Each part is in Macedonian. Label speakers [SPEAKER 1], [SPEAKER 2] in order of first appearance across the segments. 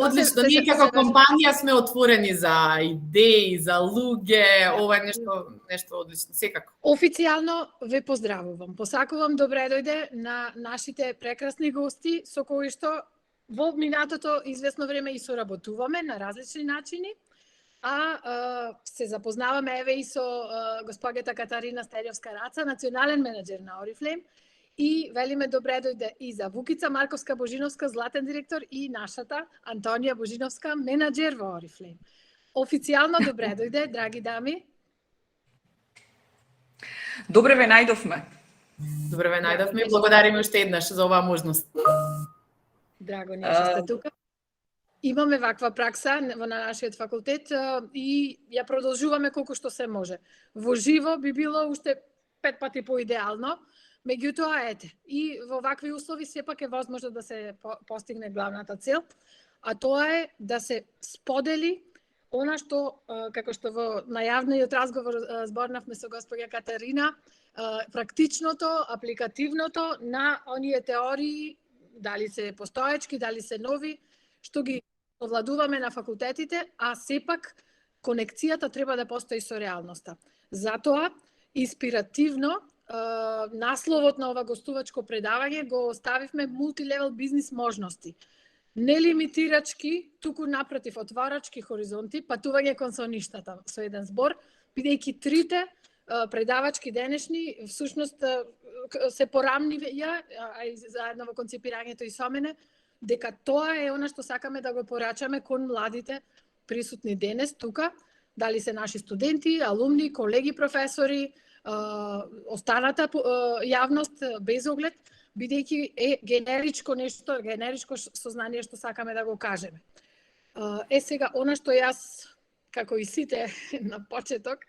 [SPEAKER 1] Одлично, ние како компанија сме отворени за идеи, за луѓе, ова е нешто одлично, секако.
[SPEAKER 2] Официјално ве поздравувам. Посакувам добре дојде на нашите прекрасни гости со кои што во минатото известно време и соработуваме на различни начини, се запознаваме еве и со госпогата Катарина Стелјовска-Раца, национален менеджер на Oriflame, и велиме добре дојде и за Вукица Марковска-Божиновска, златен директор, и нашата Антонија Божиновска, менеджер во Oriflame. Официјално добре дојде, драги дами.
[SPEAKER 3] Добре ве најдовме.
[SPEAKER 1] Добре ве најдовме и благодариме уште еднаш за оваа можност.
[SPEAKER 2] Драго ни што сте тука. Имаме ваква пракса на нашиот факултет и ја продолжуваме колку што се може. Во живо би било уште 5 пати поидеално, меѓутоа ете, и во вакви услови сепак е возможно да се постигне главната цел, а тоа е да се сподели она што, како што во најавниот разговор зборнавме со госпоѓа Катарина, практичното, апликативното на оние теории, дали се постоечки, дали се нови, што ги овладуваме на факултетите, а сепак конекцијата треба да постои со реалноста. Затоа, инспиративно, насловот на ова гостувачко предавање го оставивме мултилевел бизнис можности. Нелимитирачки, туку напротив, отворачки хоризонти, патување кон соништата со еден збор, бидејќи трите предавачки денешни всушност се порамни а и заедно во концепирањето и со мене, дека тоа е она што сакаме да го порачаме кон младите присутни денес тука, дали се наши студенти, алумни, колеги, професори, останата јавност без оглед, бидејќи е генеричко нешто, генеричко сознание што сакаме да го кажеме. Сега, она што јас, како и сите на почеток,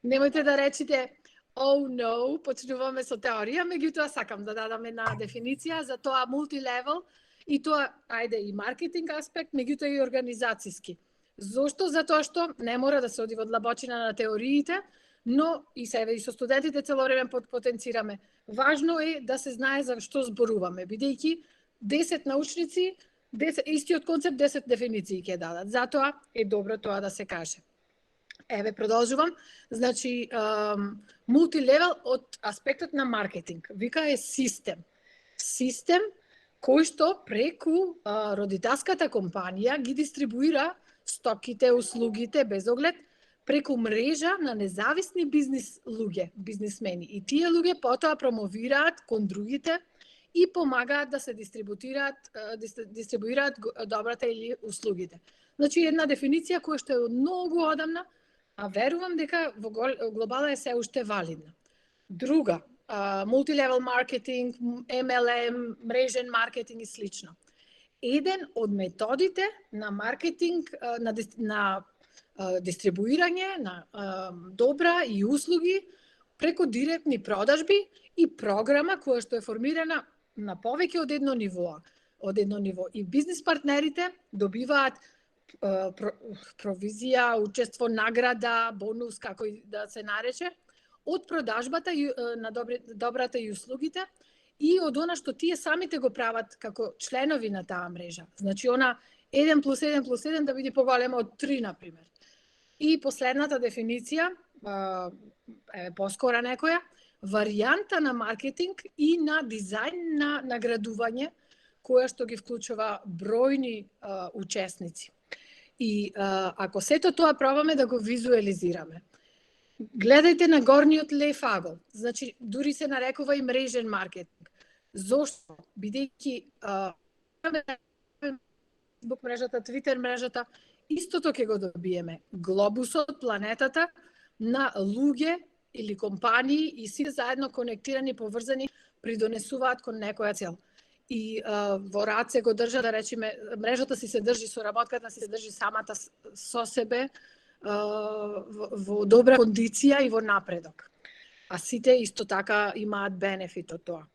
[SPEAKER 2] немојте да речите oh no, почнуваме со теорија, меѓутоа сакам да дадам една дефиниција за тоа мултилевел и тоа, ајде, и маркетинг аспект, меѓутоа и организацијски. Зошто? Затоа што не мора да се оди во длабочина на теориите, но и себе и со студентите цело време потенцираме. Важно е да се знае за што зборуваме, бидејќи 10 научници, истиот концепт, 10 дефиниции ќе дадат. Затоа е добро тоа да се каже. Еве, продолжувам. Значи, мултилевел од аспектот на маркетинг. Вика е систем. Систем кој што преку родителската компанија ги дистрибуира стоките, услугите, без оглед, преку мрежа на независни бизнис луѓе, бизнисмени. И тие луѓе потоа промовираат кон другите и помагаат да се дистрибуираат добрата или услугите. Значи, една дефиниција која што е многу одамна, а верувам дека во глобала е се уште валидна. Друга, мултилевел маркетинг, MLM, мрежен маркетинг и слично. Еден од методите на маркетинг, на дистрибуирање на добра и услуги преку директни продажби и програма која што е формирана на повеќе од едно ниво. И бизнис партнерите добиваат провизија, учество, награда, бонус, како и да се нарече, од продажбата на добрата и услугите и од она што тие самите го прават како членови на таа мрежа. Значи, она 1+1+1 да биде поголемо од 3, например. И последната дефиниција, поскора некоја, варијанта на маркетинг и на дизајн на наградување, која што ги вклучува бројни учесници. И ако сето тоа пробаме да го визуализираме, гледајте на горниот лев агол, значи дури се нарекува и мрежен маркетинг. Зошто? Бидејќи Facebook мрежата, Twitter мрежата, истото ќе го добиеме. Глобусот, планетата, на луѓе или компании и сите заедно конектирани, поврзани, придонесуваат кон некоја цел. И во рад се го држа, да речеме, мрежата си се држи, соработката си се држи самата со себе, во добра кондиција и во напредок. А сите исто така имаат бенефит од тоа.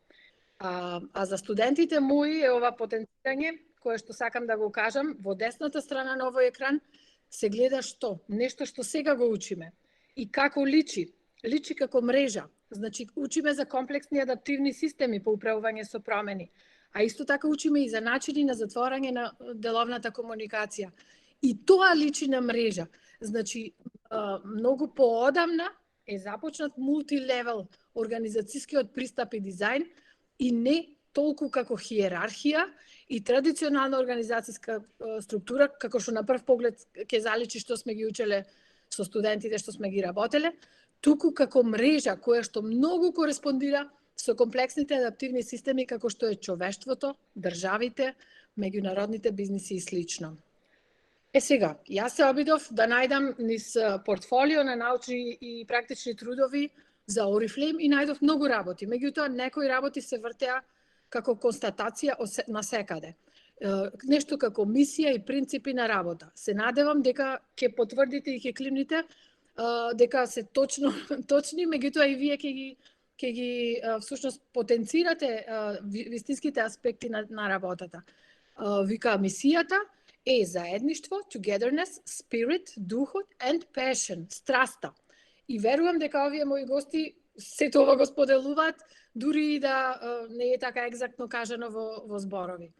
[SPEAKER 2] А за студентите мои е ова потенцирање, кое што сакам да го кажам, во десната страна на овој екран се гледа што? Нешто што сега го учиме. И како личи? Личи како мрежа. Значи, учиме за комплексни адаптивни системи по управување со промени. А исто така учиме и за начини на затворање на деловната комуникација. И тоа личи на мрежа. Значи, многу поодамна е започнат мултилевел организацијскиот пристап и дизајн и не толку како хиерархија и традиционална организацијска структура, како што на прв поглед ќе заличи што сме ги учеле со студентите што сме ги работеле, туку како мрежа која што многу кореспондира со комплексните адаптивни системи како што е човештвото, државите, меѓународните бизниси и слично. Сега, јас се обидов да најдам низ портфолио на научни и практични трудови за Oriflame и најдов многу работи. Меѓутоа, некои работи се вртеа како констатација на секаде. Нешто како мисија и принципи на работа. Се надевам дека ќе потврдите и ќе климните дека се точни, меѓутоа и вие ќе ги всушност потенцирате вистинските аспекти на работата. Вика мисијата е заедништво, togetherness, spirit, духот and passion, страста. И верувам дека овие мои гости се тоа го споделуваат, дури и да не е така екзактно кажано во зборови.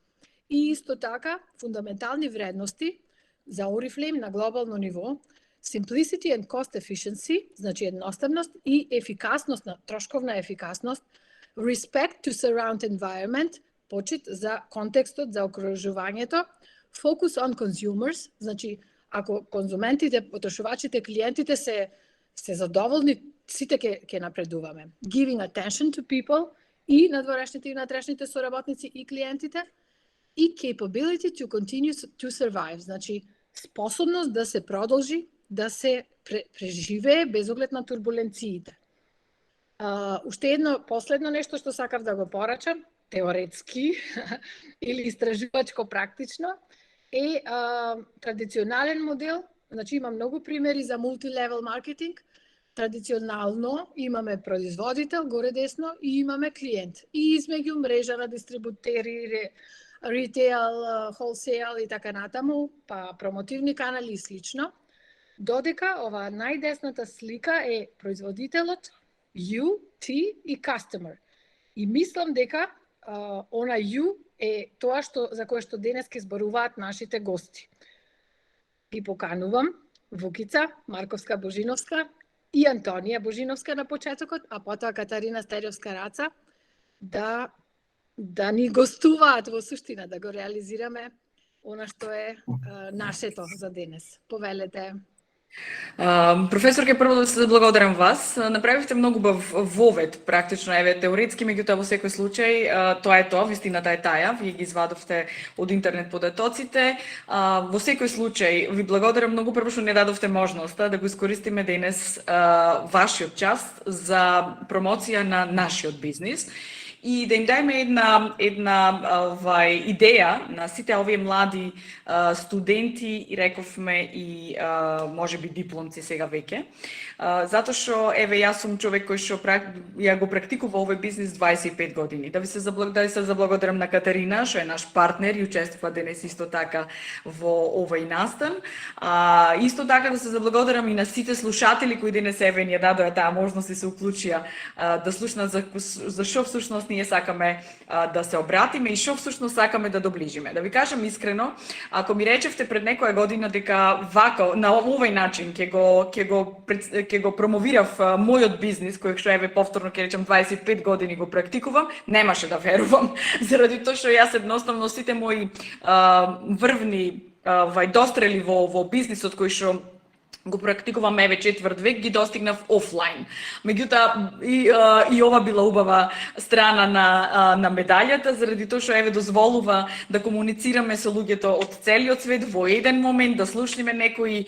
[SPEAKER 2] И исто така, фундаментални вредности за Oriflame на глобално ниво, simplicity and cost efficiency, значи едноставност и ефикасност, трошковна ефикасност, respect to surround environment, почит за контекстот, за окружувањето, focus on consumers, значи ако конзументите, потрошувачите, клиентите се задоволни, сите ќе напредуваме. Giving attention to people и надворешните и внатрешните соработници и клиентите и capability to continue to survive, значи способност да се продолжи, да се преживее без оглед на турбуленциите. Уште едно последно нешто што сакав да го порачам, теоретски или истражувачко практично, е традиционален модел, значи има многу примери за мултилевел маркетинг. Традиционално имаме производител, горе десно, и имаме клиент. И измеѓу мрежа на дистрибутери, ритейл, холсейл и така натаму, па промотивни канали и слично, додека ова најдесната слика е производителот, you, ти и customer. И мислам дека она you е тоа за кое што денес ќе зборуваат нашите гости. Ги поканувам Вукица Марковска-Божиновска и Антонија Божиновска на почетокот, а потоа Катарина Стерјовска-Раца да ни гостуваат во суштина, да го реализираме она што е нашето за денес. Повелете.
[SPEAKER 3] Професорке, прво да се благодарам вас. Направивте многу убав вовед, практично, теоретски, меѓутоа во секој случај, тоа е тоа, вистината е таја, вие ги извадовте од интернет податоците. Во секој случај, ви благодарам многу прво што не дадовте можноста да го искористиме денес вашиот час за промоција на нашиот бизнис. И да им дајме една идеја на сите овие млади студенти, и рековме и можеби дипломци сега веќе. Затоа што јас сум човек кој што ја го практикува овој бизнис 25 години. Да се заблагодарам на Катарина што е наш партнер и учествува денес исто така во овој настан. Исто така да се заблагодарам и на сите слушатели кои денес ни ја дадоа таа можност и се уклучија да слушнат за што всушност ние сакаме да се обратиме и што всушност сакаме да доближиме. Да ви кажам искрено, ако ми речевте пред некоја година дека вака на овој начин ќе го промовирав мојот бизнис, кој што повторно ќе речам 25 години го практикувам, немаше да верувам, заради тоа што јас едноставно сите мои врвни дострели во бизнисот кој што го практикувам четврт век, ги достигнав офлайн. Меѓутоа и ова била убава страна на медаљата, заради тоа што дозволува да комуницираме со луѓето од целиот свет во еден момент, да слушнеме некои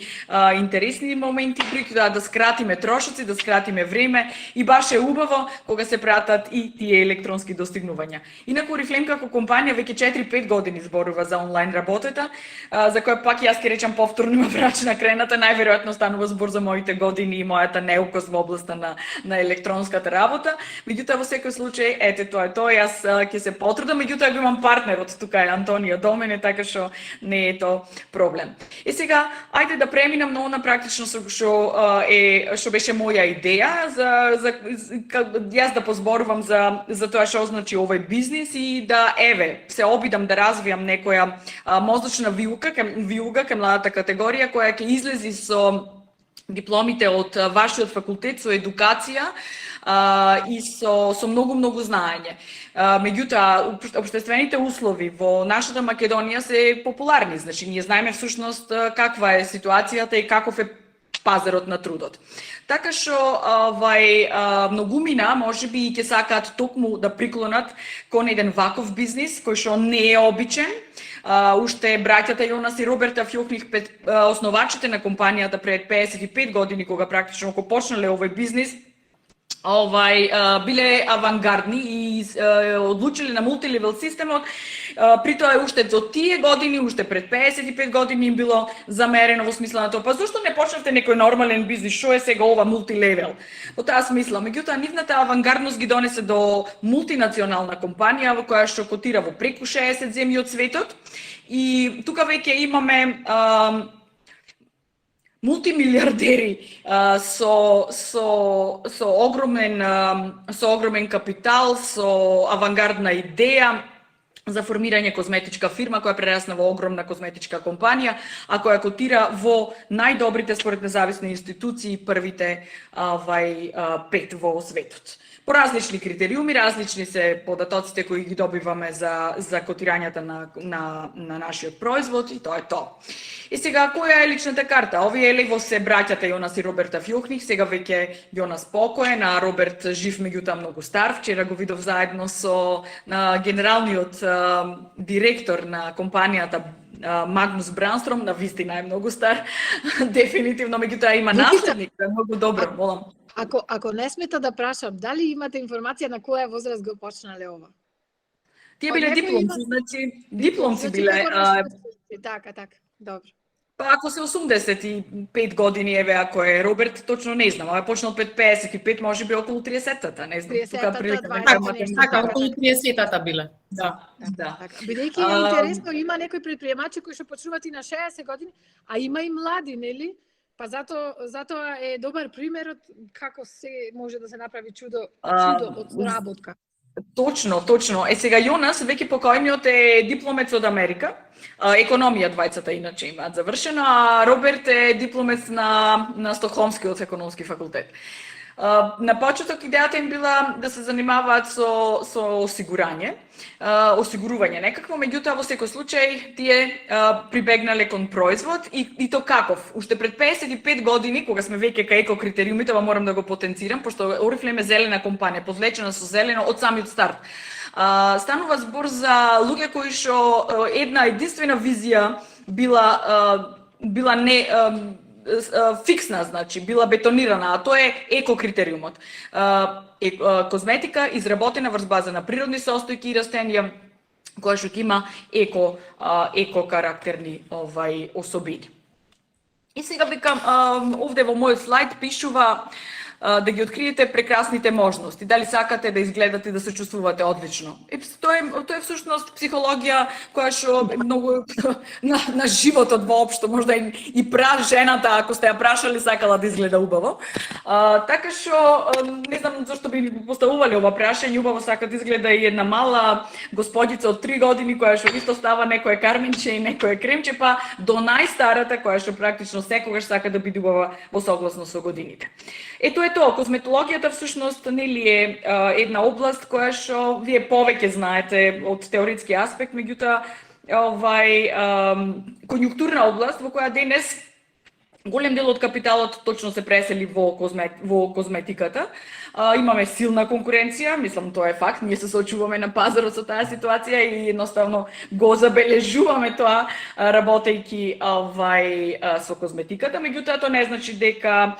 [SPEAKER 3] интересни моменти, да скратиме трошоци, да скратиме време, и баш е убаво кога се пратат и тие електронски достигнувања. Инаку Oriflame како компанија веќе 4-5 години зборува за онлайн работата, за која пак јас ќе речам повторно има брачна крената, најверојатно станува збор за моите години и мојата неукост во областа на електронската работа. Меѓутоа во секој случај, ете тоа е тоа, јас ќе се потрудам, меѓутоа го имам партнерот тука е Антонио до мене, така што не е тоа проблем. И сега ајде да преминам на она практично што беше моја идеја за јас да позборувам за тоа што значи овој бизнис и да се обидам да развијам некоја мозочна вилга кај младата категорија која ќе излези со дипломите од вашиот факултет со едукација и со многу знаење. Меѓутоа, општествените услови во нашата Македонија се популарни, значи ние знаеме всушност каква е ситуацијата и каков е пазарот на трудот. Така што многумина можеби и ќе сакаат токму да приклонат кон еден ваков бизнис кој што не е обичен. Уште браќата Јонас и Роберта Фјохних, основачите на компанијата пред 55 години кога практично кога почнале овој бизнис, биле авангардни и одлучиле на мултилевел системот. При тоа уште до тие години, уште пред 55 години им било замерено во смисла на тоа, па зошто не почнавте некој нормален бизнис, што е сега ова мултилевел? Во таа смисла, меѓутоа нивната авангардност ги донесе до мултинационална компанија во која што котира во преку 60 земји од светот и тука веќе имаме мултимилиардери со огромен капитал, со авангардна идеја за формирање козметичка фирма која прерасна во огромна козметичка компанија, а која котира во најдобрите според независни институции првите 5 во светот. По различни критериуми, различни се податоците кои ги добиваме за котирањата на нашиот производ и тоа е тоа. И сега, која е личната карта? Овие лево се браќата Јонас и Роберта Фјохних, сега веќе Јонас покоен, а Роберт жив, меѓутоа многу стар. Вчера го видов заедно со генералниот директор на компанијата Магнус Бранстром, на вистина е многу стар, дефинитивно, меѓутоа има наследник, е многу добро, молам.
[SPEAKER 2] Ако не смета да прашам, дали имате информација на која возраст го почнале ова?
[SPEAKER 3] Тие биле дипломци, значи дипломци биле.
[SPEAKER 2] Така, добро.
[SPEAKER 3] Па ако се 85 години, еве, ако е Роберт, точно не знам, а почнал пред 55, може би околу 30-та, не знам.
[SPEAKER 2] 30-та,
[SPEAKER 1] така, околу 30-та биле. Да.
[SPEAKER 2] Бидејќи е интересно, има некои предприемачи кои што почнуваат и на 60 години, а има и млади, нели? Па затоа е добар примерот како се може да се направи чудо од работка.
[SPEAKER 3] Точно. Сега Јонас, веќе покојниот е дипломец од Америка. Економија двајцата иначе имаат завршено, а Роберт е дипломец на Стокхолмскиот економски факултет. На почеток идејата им била да се занимаваат со осигурување некакво, меѓутоа во секој случај тие прибегнале кон производ и то каков. Уште пред 55 години, кога сме веќе кај еко критериумите, ова морам да го потенцирам, пошто Орифлейм е зелена компанија, позлечена со зелено од самиот старт. Станува збор за луѓе кои што една единствена визија била не фиксна, значи, била бетонирана, а тоа е екокритериумот. Козметика изработена врз база на природни состојки и растенија, која што има еко карактерни особини. И сега викам, овде во мојот слайд пишува да ги откриете прекрасните можности. Дали сакате да изгледате и да се чувствувате одлично? Тоа е всушност психологија која што многу на животот воопшто, можда и жената, ако сте ја прашали, сакала да изгледа убаво. Така што не знам зашто би поставувале ова прашање, убаво сака да изгледа и една мала господица од 3 години која што исто става некое карменче и некое кремче, па до најстарата која што практично секогаш сака да биде убава во согласно со годините. Ето е тоа, козметологијата всушност нели е една област која што вие повеќе знаете од теоретски аспект, меѓутоа конјунктурна област во која денес голем дел од капиталот точно се пресели во козметиката. Имаме силна конкуренција, мислам тоа е факт, ние се соочуваме на пазарот со таа ситуација и едноставно го забележуваме тоа работејќи со козметиката, меѓутоа тоа не значи дека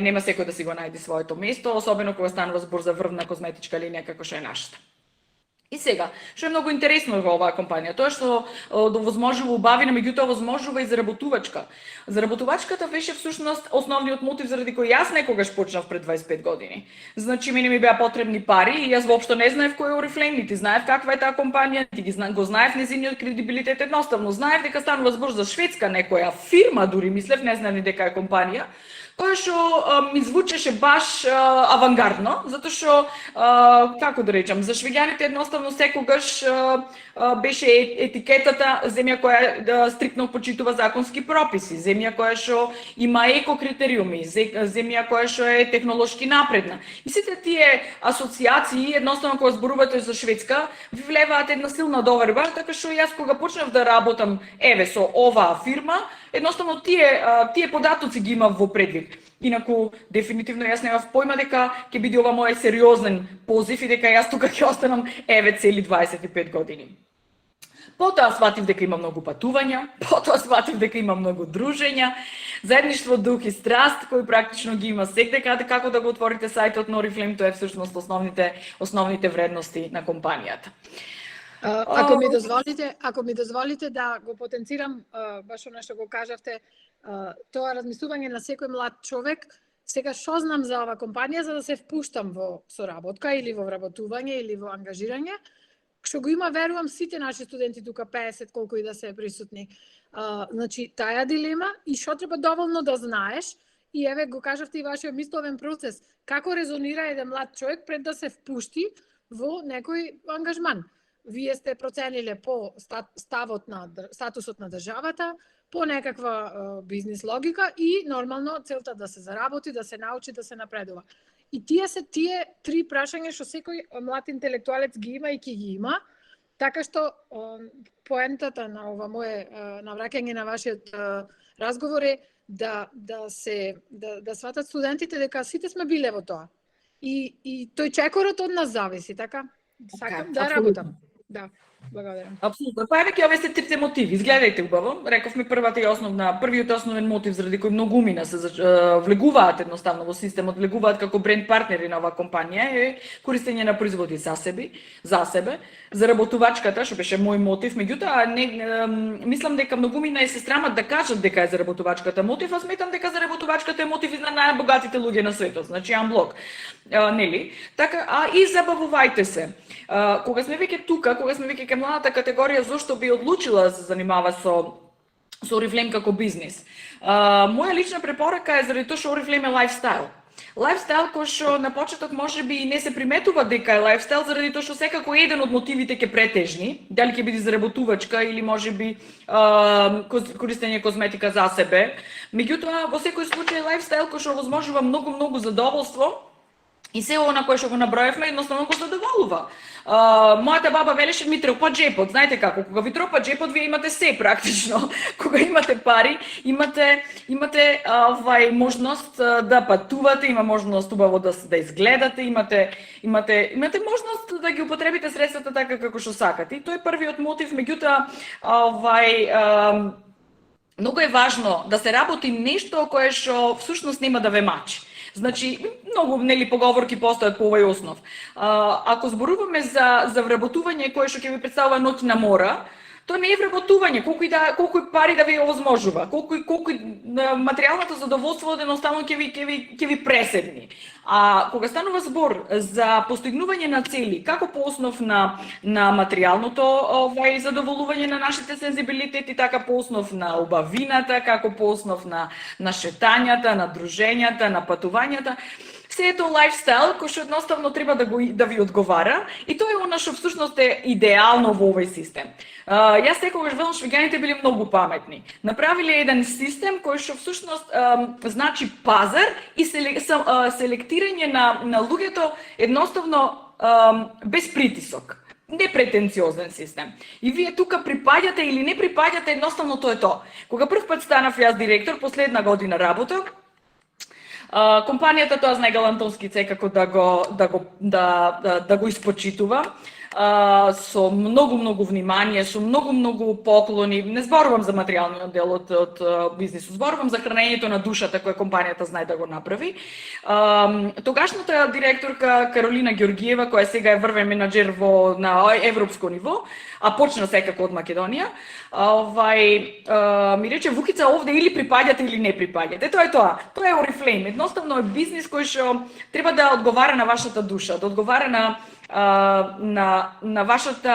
[SPEAKER 3] нема секој да си го најде своето место, особено кога станува збор за врвна козметичка линија како што е нашата. И сега, што е многу интересно во оваа компанија, тоа што овозможува убавина, меѓутоа овозможува и заработувачка. Заработувачката беше всушност основниот мотив заради кој јас некогаш почнав пред 25 години. Значи, мене ми беа потребни пари и јас воопшто не знаев кој е Oriflame, нити знаев каква е таа компанија, нити го знаев незиниот кредибилитет, едноставно знаев дека станува збор за шведска некоја фирма, дури мислев, не знаев ни дека е компанија, која што ми звучеше баш авангардно, затоа што, како да речам, за швеѓаните едноставно секогаш беше етикетата земја која стриктно почитува законски прописи, земја која што има еко критериуми, земја која што е технолошки напредна. И сите тие асоциации, едноставно кога зборувате за Шведска, ви влеваат една силна доверба, така што јас кога почнав да работам со оваа фирма, едноставно тие податоци ги имав во предвид. Инаку, дефинитивно јас немав појма дека ќе биде ова мој сериозен позив и дека јас тука ќе останам цели 25 години. Потоа сватив дека има многу патувања, потоа сватив дека има многу дружења, заедништво, дух и страст, кои практично ги има секде како да го отворите сајтот на Oriflame, тоа е всушност основните вредности на компанијата.
[SPEAKER 2] Ако ми дозволите да го потенцирам баш она што го кажавте, тоа размислување на секој млад човек, сега што знам за ова компанија за да се впуштам во соработка или во вработување или во ангажирање, што го има, верувам, сите наши студенти тука 50 колку и да се присутни. Значи, таа дилема и што треба доволно да знаеш, и еве го кажавте и вашиот мисловен процес, како резонира еден млад човек пред да се впушти во некој ангажман. Вие сте процениле по статусот на државата, по некаква бизнис логика и нормално целта да се заработи, да се научи, да се напредува. И тие се тие три прашања што секој млад интелектуалец ги има и ќе ги има, така што поентата на ова мое навраќање на вашиот разговор е да сватат студентите дека сите сме биле во тоа. И тој чекорот од нас зависи, така? Сакам да работам. Да, благодарам.
[SPEAKER 3] Апсолутно. Па еве ќе овие се трите мотиви. Изгледајте убаво. Рековме првиот основен мотив заради кој многумина се влегуваат едноставно во системот, влегуваат како бренд партнери на оваа компанија е користење на производи за себе, заработувачката, што беше мој мотив, меѓутоа мислам дека многумина се срамат да кажат дека е заработувачката мотив, а сметам дека заработувачката е мотив на најбогатите луѓе на светот, значи амблок. Нели? Така, и забавувајте се. Кога сме веќе тука, кога сме веќе кај младата категорија, зошто би одлучила да се занимава со Oriflame како бизнис? Моја лична препорака е заради тоа што Oriflame е лајфстайл. Лајфстайл кој што на почеток можеби и не се приметува дека е лајфстайл заради тоа што секако еден од мотивите ќе претежни, дали ќе биде заработувачка или можеби користење козметика за себе. Меѓутоа во секој случај лајфстайл кој што овозможува многу задоволство и се она кое што го наброевме едноставно го задоволува. Мојата баба велеше ми тропа джепот, знаете како, кога ви тропа джепот вие имате се практично. Кога имате пари, имате можност да патувате, има можност убаво да изгледате, имате можност да ги употребите средствата така како што сакате. И тој е првиот мотив, меѓутоа многу е важно да се работи нешто кое што всушност нема да ве мачи. Значи, многу поговорки постојат по овој основ. Ако зборуваме за вработување кое што ќе ви представува ноќна мора, тоа не е вработување, колку и пари да ви овозможува, колку материјалното задоволство едноставно ќе ви преседни. А кога станува збор за постигнување на цели, како по основ на материјалното задоволување на нашите сензибилитети, така по основ на убавината, како по основ на шетањата, на дружењата, на патувањата, се е тоа лајфстайл кој што едноставно треба да ви одговара и тоа е она што всушност е идеално во овој систем. Јас секогаш велам швеѓаните биле многу паметни. Направиле еден систем кој што всушност значи пазар и селектирање на луѓето едноставно без притисок. Непретенциозен систем. И вие тука припаѓате или не припаѓате, едноставно тоа е тоа. Кога прв пат станав јас директор, последна година работев, Компанијата тоа знае галантонски секако да го испочитува. Со многу внимание, со многу поклони. Не зборувам за материјалниот дел од бизнисот, зборувам за хранењето на душата која компанијата знае да го направи. Тогашната директорка Каролина Ѓоргиева, која сега е врвен менаџер на европско ниво, а почна секако од Македонија, ми рече: Вукица, овде или припаѓате или не припаѓате. Тоа е тоа. Тоа е Oriflame. Едноставно е бизнис кој што треба да одговара на вашата душа, да одговара на вашите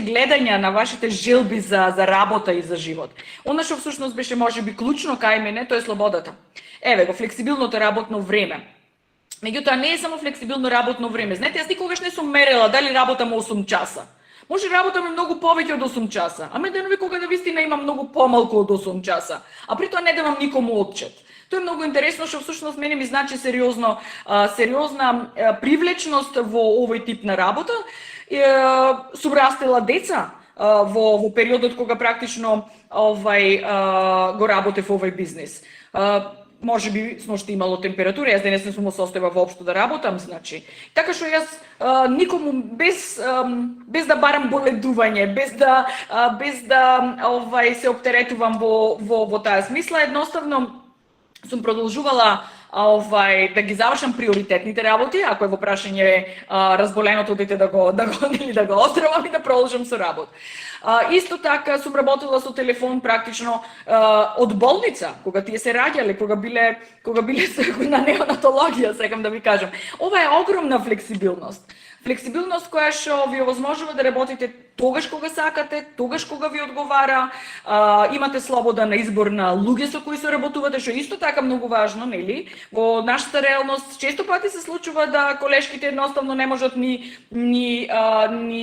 [SPEAKER 3] гледања, на вашите желби за работа и за живот. Она што всушност беше можеби клучно кај мене, тоа е слободата. Еве го, флексибилното работно време. Меѓутоа не е само флексибилно работно време. Знаете, јас никогаш не сум мерела дали работам 8 часа. Може работаме многу повеќе од 8 часа, ама денови кога да вистина имам многу помалку од 8 часа, а при тоа не давам никому отчет. Тоа е многу интересно, што всушност мене ми значи сериозна привлечност во овој тип на работа. Сум растела деца во периодот кога практично го работев овој бизнис. Може би сношти имало температура, јас денес не сум во состојба воопшто да работам, значи. Така што јас никому без да барам боледување, без да се оптеретувам во таа смисла, едноставно сум продолжувала да ги завршам приоритетните работи, ако е во прашање разболеното дете да го оздравам и да продолжам со работа. Исто така сум работила со телефон практично од болница, кога тие се раѓале, кога биле на неонатологија, сакам да ви кажам. Ова е огромна флексибилност. Флексибилност која што ви овозможува да работите тогаш кога сакате, тогаш кога ви одговара, имате слобода на избор на луѓе со кои се работувате, што исто така многу важно, нели? Во нашата реалност често пати се случува да колешките едноставно не можат ни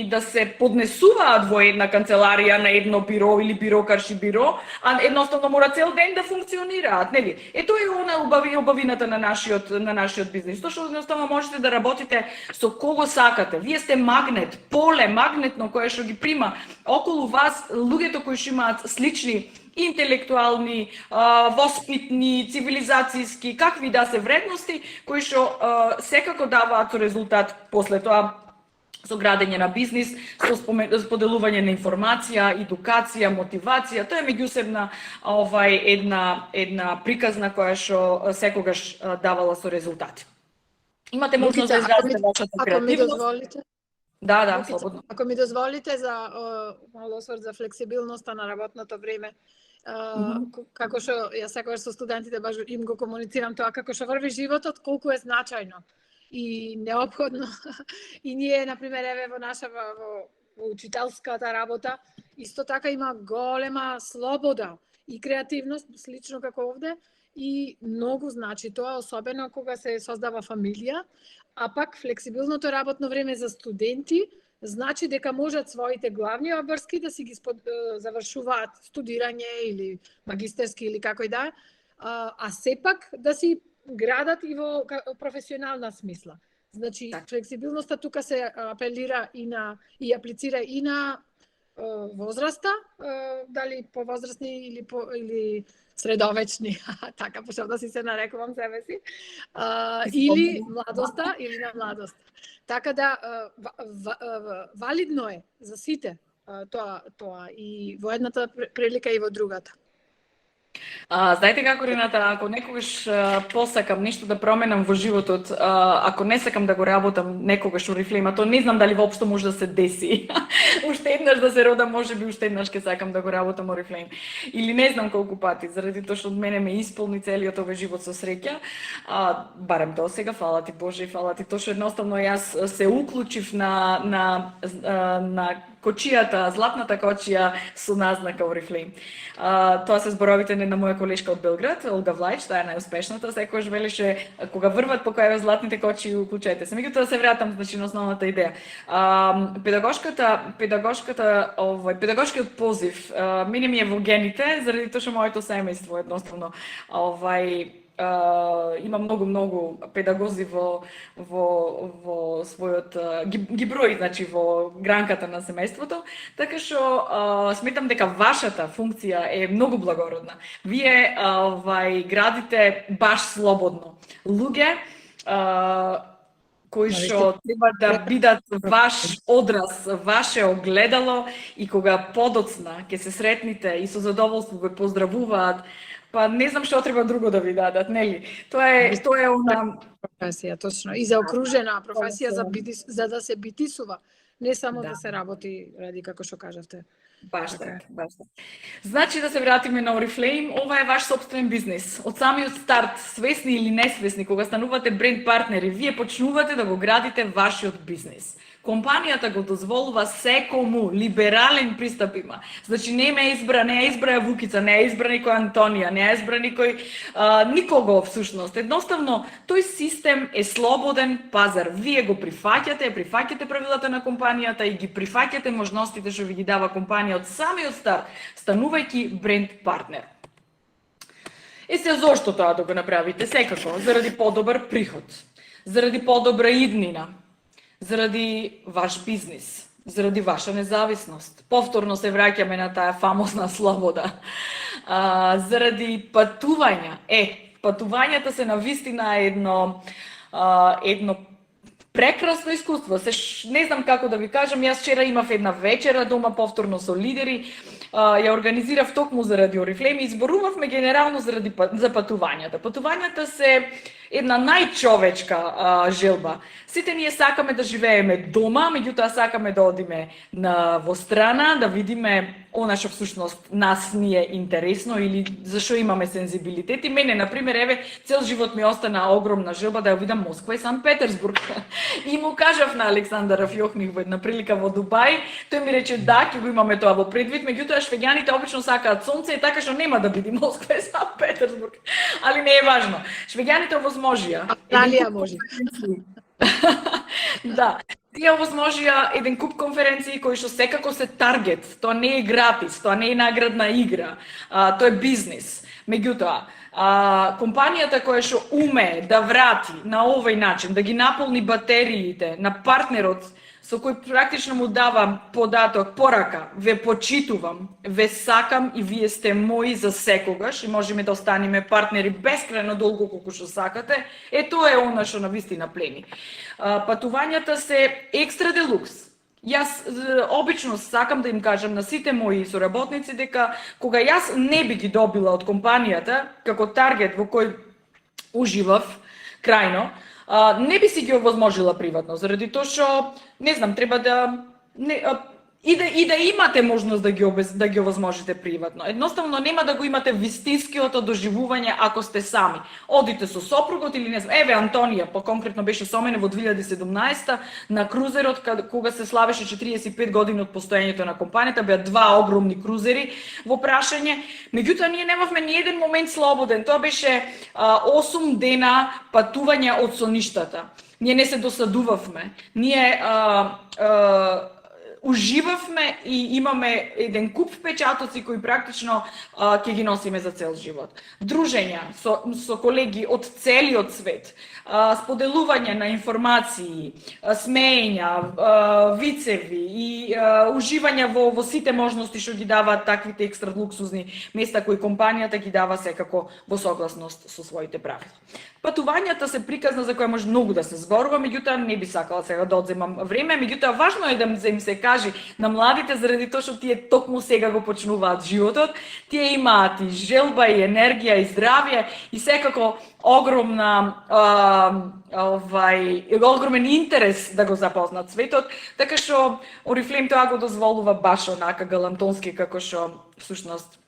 [SPEAKER 3] да се поднесуваат во една канцеларија, на едно биро или бирокарши биро, а едноставно мора цел ден да функционираат, нели? Тоа е она убавината на нашиот бизнис. Тоа што едноставно можете да работите со кого сакате. Вие сте магнет, поле магнетно кое што ги прима околу вас луѓето кои што имаат слични интелектуални, воспитни, цивилизацијски, какви да се вредности, кои што секако даваат резултат после тоа со градење на бизнис, со споделување на информација, едукација, мотивација. Тоа е меѓусебна една приказна која што секогаш давала со резултати. Имате можност да изразите вашата креативност. Да, слободно.
[SPEAKER 2] Ако ми дозволите за мало осврт за флексибилноста на работното време, како што јас секогаш со студентите баш им го комуницирам тоа, како што врви животот, колку е значајно и неопходно. И ние, например, еве во учителската работа, исто така има голема слобода и креативност, слично како овде, и многу значи тоа, особено кога се создава фамилија, а пак флексибилното работно време за студенти значи дека можат своите главни обврски да си ги завршуваат студирање или магистерски или како и да, а сепак да си градат и во професионална смисла. Значи, флексибилноста тука се апелира и аплицира и на возраста, дали повозрастни или средовечни, така пошто да си се нарекувам себе си, или младоста, или на младост. Така да, валидно е за сите тоа и во едната прилика и во другата.
[SPEAKER 3] Знаете како, Рената, ако некогаш посакам нешто да променам во животот, ако не сакам да го работам некогаш Oriflame, то не знам дали воопшто може да се деси. Уште еднаш да се родам, можеби уште еднаш ќе сакам да го работам Oriflame. Или не знам колку пати, заради тоа што од мене ме исполни целиот овој живот со среќа. Барем до сега, фала ти Боже, и фала ти тоа што едноставно јас се уклучив на кочијата, златната кочија со назнака Oriflame. Тоа се зборовите на моја колешка од Белград, Олга Влајч, таа е најуспешната, секогаш велеше кога врват по кај златните кочии, уклучете се. Меѓутоа се вратам значи на основната идеја. Педагошкиот позив мене ми е во гените, заради тоа што моето семејство едноставно има многу педагози во својот ги брои, значи во гранката на семејството, така што сметам дека вашата функција е многу благородна. Вие градите баш слободно луѓе кои што треба да бидат ваш одраз, ваше огледало, и кога подоцна ќе се сретните и со задоволство ве поздравуваат, па не знам што треба друго да ви дадат, нели? Тоа е она
[SPEAKER 2] професија, точно. И заокружена професија за да се битисува, не само да се работи ради како што кажавте.
[SPEAKER 3] Баш така, баш така. Значи да се вратиме на Oriflame, ова е ваш собствен бизнис. Од самиот старт, свесни или несвесни, кога станувате бренд партнери, вие почнувате да го градите вашиот бизнис. Компанијата го дозволува секому, либерален пристап има. Значи не е избра Вукица, не е избра никој Антонија, не е избра никој никого всушност. Едноставно, тој систем е слободен пазар. Вие го прифаќате правилата на компанијата и ги прифаќате можностите што ви ги дава компанија од самиот старт, станувајќи бренд партнер. Се зошто тоа да го направите? Секако, заради подобар приход, заради подобра иднина, заради ваш бизнис, заради ваша независност. Повторно се враќаме на таа фамозна слобода. Заради патувања. Патувањата се навистина едно прекрасно искуство. Не знам како да ви кажам, јас вчера имав една вечера дома повторно со лидери, ја организирав токму заради Oriflame и изборувавме генерално за патувањата. Патувањата се една најчовечка желба. Сите ние сакаме да живееме дома, меѓутоа сакаме да одиме во страна, да видиме она што всушност нас ни е интересно или зашо имаме сензибилитет. И мене, например, цел живот ми остана огромна желба да ја видам Москва и Санкт Петерсбург. И му кажав на Александар Афјохних во една прилика во Дубај, тој ми рече да, ќе го имаме тоа во предвид, меѓутоа швеѓаните обично сакаат сонце и така што нема да биде Москва и Санкт Петерсбург. Али не е важно. Швеѓаните овозможија.
[SPEAKER 2] Италија може.
[SPEAKER 3] Да, тие овозможија еден куп конференции кои што секако се таргет, тоа не е гратис, тоа не е наградна игра, тоа е бизнис. Меѓутоа, компанијата која што уме да врати на овој начин, да ги наполни батериите на партнерот со кој практично му давам податок, порака, ве почитувам, ве сакам и вие сте мои за секогаш и можеме да останеме партнери бескрајно долго колку што сакате, тоа е она што навистина плени. Патувањата се екстра делукс. Јас обично сакам да им кажам на сите мои соработници дека кога јас не би ги добила од компанијата како таргет во кој уживав крајно, не би си ги овозможила приватно, заради тоа што, не знам, треба да да имате можност да ги овозможите приватно. Едноставно нема да го имате вистинскиот доживување ако сте сами. Одите со сопругот или не знам, Антонија, конкретно беше со мене во 2017 на крузерот кога се славеше 45 години од постоењето на компанијата, беа два огромни крузери во прашање. Меѓутоа ние немавме ни еден момент слободен. Тоа беше 8 дена патување од соништата. Ние не се досадувавме. Ние уживавме и имаме еден куп впечатоци кои практично ќе ги носиме за цел живот. Дружења со колеги од целиот свет, споделување на информации, смеења, вицеви и уживање во сите можности што ги даваат таквите екстра луксузни места кои компанијата ги дава секако во согласност со своите правила. Патувањата се приказна за која може многу да се зборува, меѓутоа не би сакала сега да одземам време, меѓутоа важно е да им се кажи на младите заради тоа што тие токму сега го почнуваат животот, тие имаат и желба и енергија и здравје и секако огромен интерес да го запознат светот, така што Oriflame тоа го дозволува баш онака галантонски како што всушност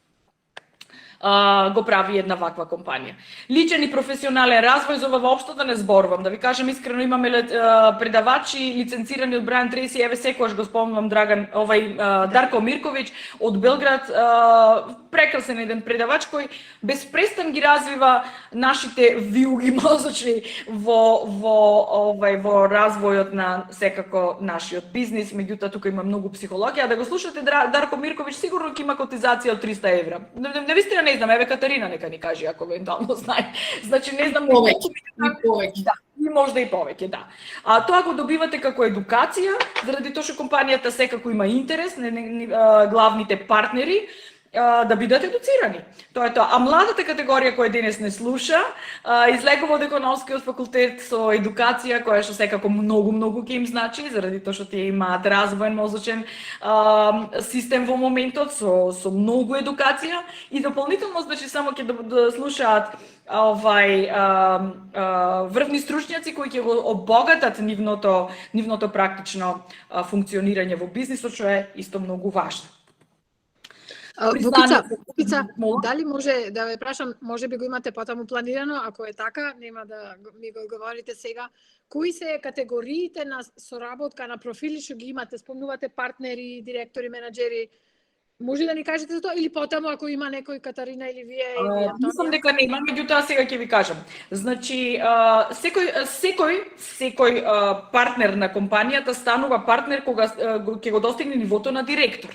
[SPEAKER 3] го прави една ваква компанија. Личен и професионален развој, за ова воопшто да не зборувам. Да ви кажам искрено, имаме предавачи лиценцирани од Бран Треси, секогаш го спомнувам Дарко Мирковиќ од Белград, прекрасен еден предавач кој безпрестан ги развива нашите виуги мозочни во развојот на секако нашиот бизнис, меѓутоа тука има многу психологија. Да го слушате Дарко Мирковиќ, сигурно ќе има котизација од 300 евра. Навистина не знам, еве Катарина нека ни каже ако евентуално знае. Значи не знам
[SPEAKER 1] повеќе.
[SPEAKER 3] Да, и можда и повеќе, да. А тоа го добивате како едукација, заради тоа што компанијата секако има интерес, главните партнери да бидат едуцирани. Тоа е тоа. А младата категорија која денес не слуша, излегува од економскиот факултет со едукација која што секако многу ќе им значи, заради тоа што тие имаат развоен мозочен систем во моментот со многу едукација и дополнително значи само ќе да слушаат врвни стручњаци кои ќе го обогатат нивното практично функционирање во бизнисот, што е исто многу важно.
[SPEAKER 2] Вукица, дали може да ве прашам, може би го имате потаму планирано, ако е така, нема да ми го говорите сега, кои се категориите на соработка на профили што ги имате, спомнувате партнери, директори, менаџери, може да ни кажете за тоа или потаму ако има некој Катарина или вие или Антонија?
[SPEAKER 3] Мислам дека нема, меѓутоа сега ќе ви кажам. Значи, секој партнер на компанијата станува партнер кога ќе го достигне нивото на директор.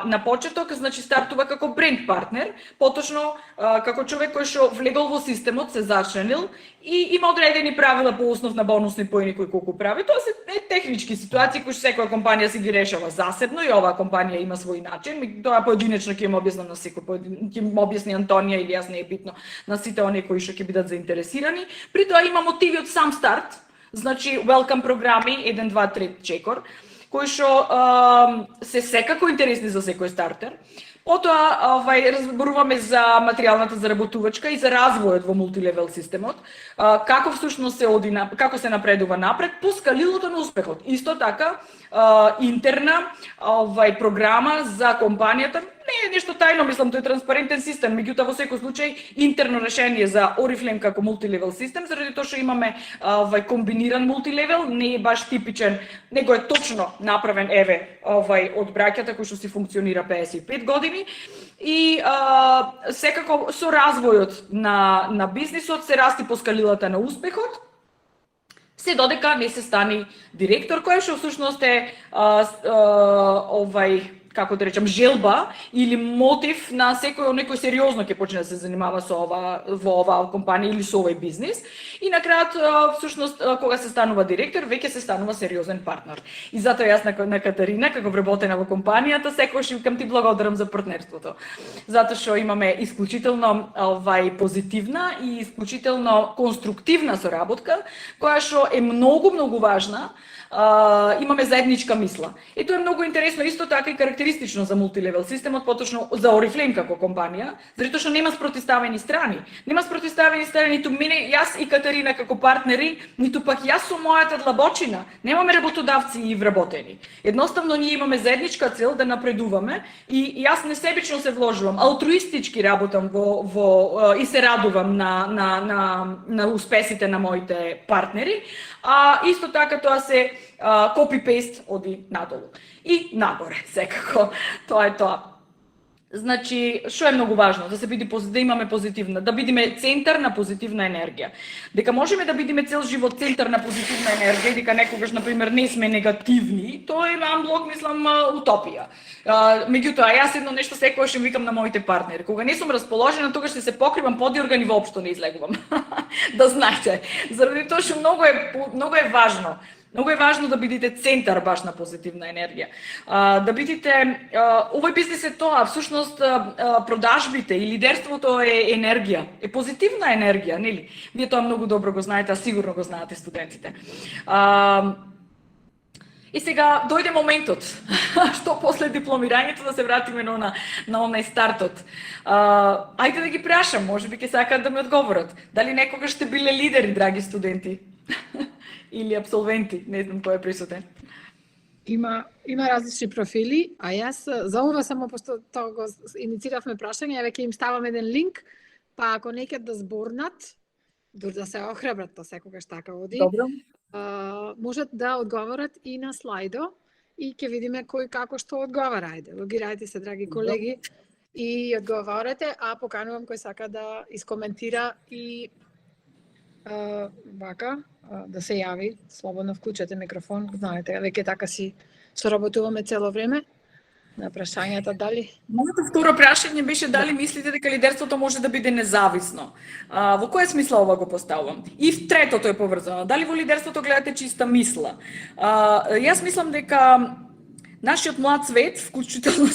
[SPEAKER 3] На почеток, значи, стартува како бренд партнер, поточно како човек кој што влегол во системот, се зачленил и има одредени правила по основ на бонусни поени кои колку прави. Тоа се технички ситуации кои што секоја компанија си ги решава засебно и оваа компанија има свој начин. Тоа поединечно ќе им објаснам на секој, ќе им објасни Антонија или јас, не е битно, на сите оние кои што ќе бидат заинтересирани. При тоа има мотиви од сам старт, значи welcome програми 1 2 3 чекор, кои што се секако интересни за секој стартер. Потоа разборуваме за материјалната заработувачка и за развојот во мултилевел системот, како всушност како се напредува напред по скалилото на успехот. Исто така интерна програма за компанијата, не е нешто тајно, мислам, тој е транспарентен систем, меѓутоа во секој случај интерно решение за Oriflame како мултилевел систем, заради тоа што имаме комбиниран мултилевел, не е баш типичен, него е точно направен од браќата кои што си функционира 55 години и секако со развојот на бизнисот се расти по скалилата на успехот, се додека не се стани директор, кој што всушност е како да речам, желба или мотив на некој сериозно ќе почне да се занимава во оваа компанија или со овој бизнис. И на крајот, всушност, кога се станува директор, веќе се станува сериозен партнер. И затоа јас на Катарина, како вработена во компанијата, секогаш викам ти благодарам за партнерството. Затоа што имаме исклучително позитивна и исклучително конструктивна соработка, која што е многу важна. Имаме заедничка мисла. И тоа е многу интересно, исто така и карактеристично за мултилевел системот, поточно за Oriflame како компанија, затоа што нема спротивставени страни. Нема спротивставени страни ниту мене, јас и Катарина како партнери, ниту пак јас со мојата длабочина. Немаме работодавци и вработени. Едноставно ние имаме заедничка цел да напредуваме и јас несебично се вложувам, алтруистички работам и се радувам на успесите на моите партнери. Исто така тоа се copy-paste оди надолу. И нагоре, секако. Тоа е тоа. Значи, што е многу важно? Да имаме позитивна, да бидеме центар на позитивна енергија. Дека можеме да бидеме цел живот центар на позитивна енергија, дека некогаш, например, не сме негативни, тоа е амблок, мислам, утопија. Меѓутоа, јас едно нешто секогаш им викам на моите партнери. Кога не сум расположена, тогаш ще се покривам под органи, воопшто не излегувам. Да знаете. Заради тоа што многу е важно. Многу е важно да бидете центар баш на позитивна енергија. Да бидете, овој бизнес е тоа, всушност продажбите и лидерството е енергија, е позитивна енергија, нели? Вие тоа многу добро го знаете, а сигурно го знаете студентите. И сега дојде моментот, што после дипломирањето да се вратиме на онај стартот. Ајде да ги прашам, може би ќе сакаат да ми одговорат. Дали некогаш сте биле лидери, драги студенти? Или абсолвенти, не знам кој е присутен.
[SPEAKER 2] Има различни профили, а јас за ова само пошто тоа го инициравме прашање, ја веќе им ставам еден линк, па ако некад да зборнат, дури да се охрабрат, тоа секогаш така оди.
[SPEAKER 3] Добро.
[SPEAKER 2] Можат да одговорат и на слайдо и ќе видиме кој како што одговара. Ајде, логирајте се, драги колеги, и одговорете, а поканувам кој сака да искоментира и вака, да се јави, слободно вклучете микрофон, знаете, веќе така си соработуваме цело време. на прашањата дали?
[SPEAKER 3] Моето второ прашање беше дали мислите дека лидерството може да биде независно. Во која смисла ова го поставувам? И третото е поврзано. Дали во лидерството гледате чиста мисла? Јас мислам дека нашиот млад свет, вклучително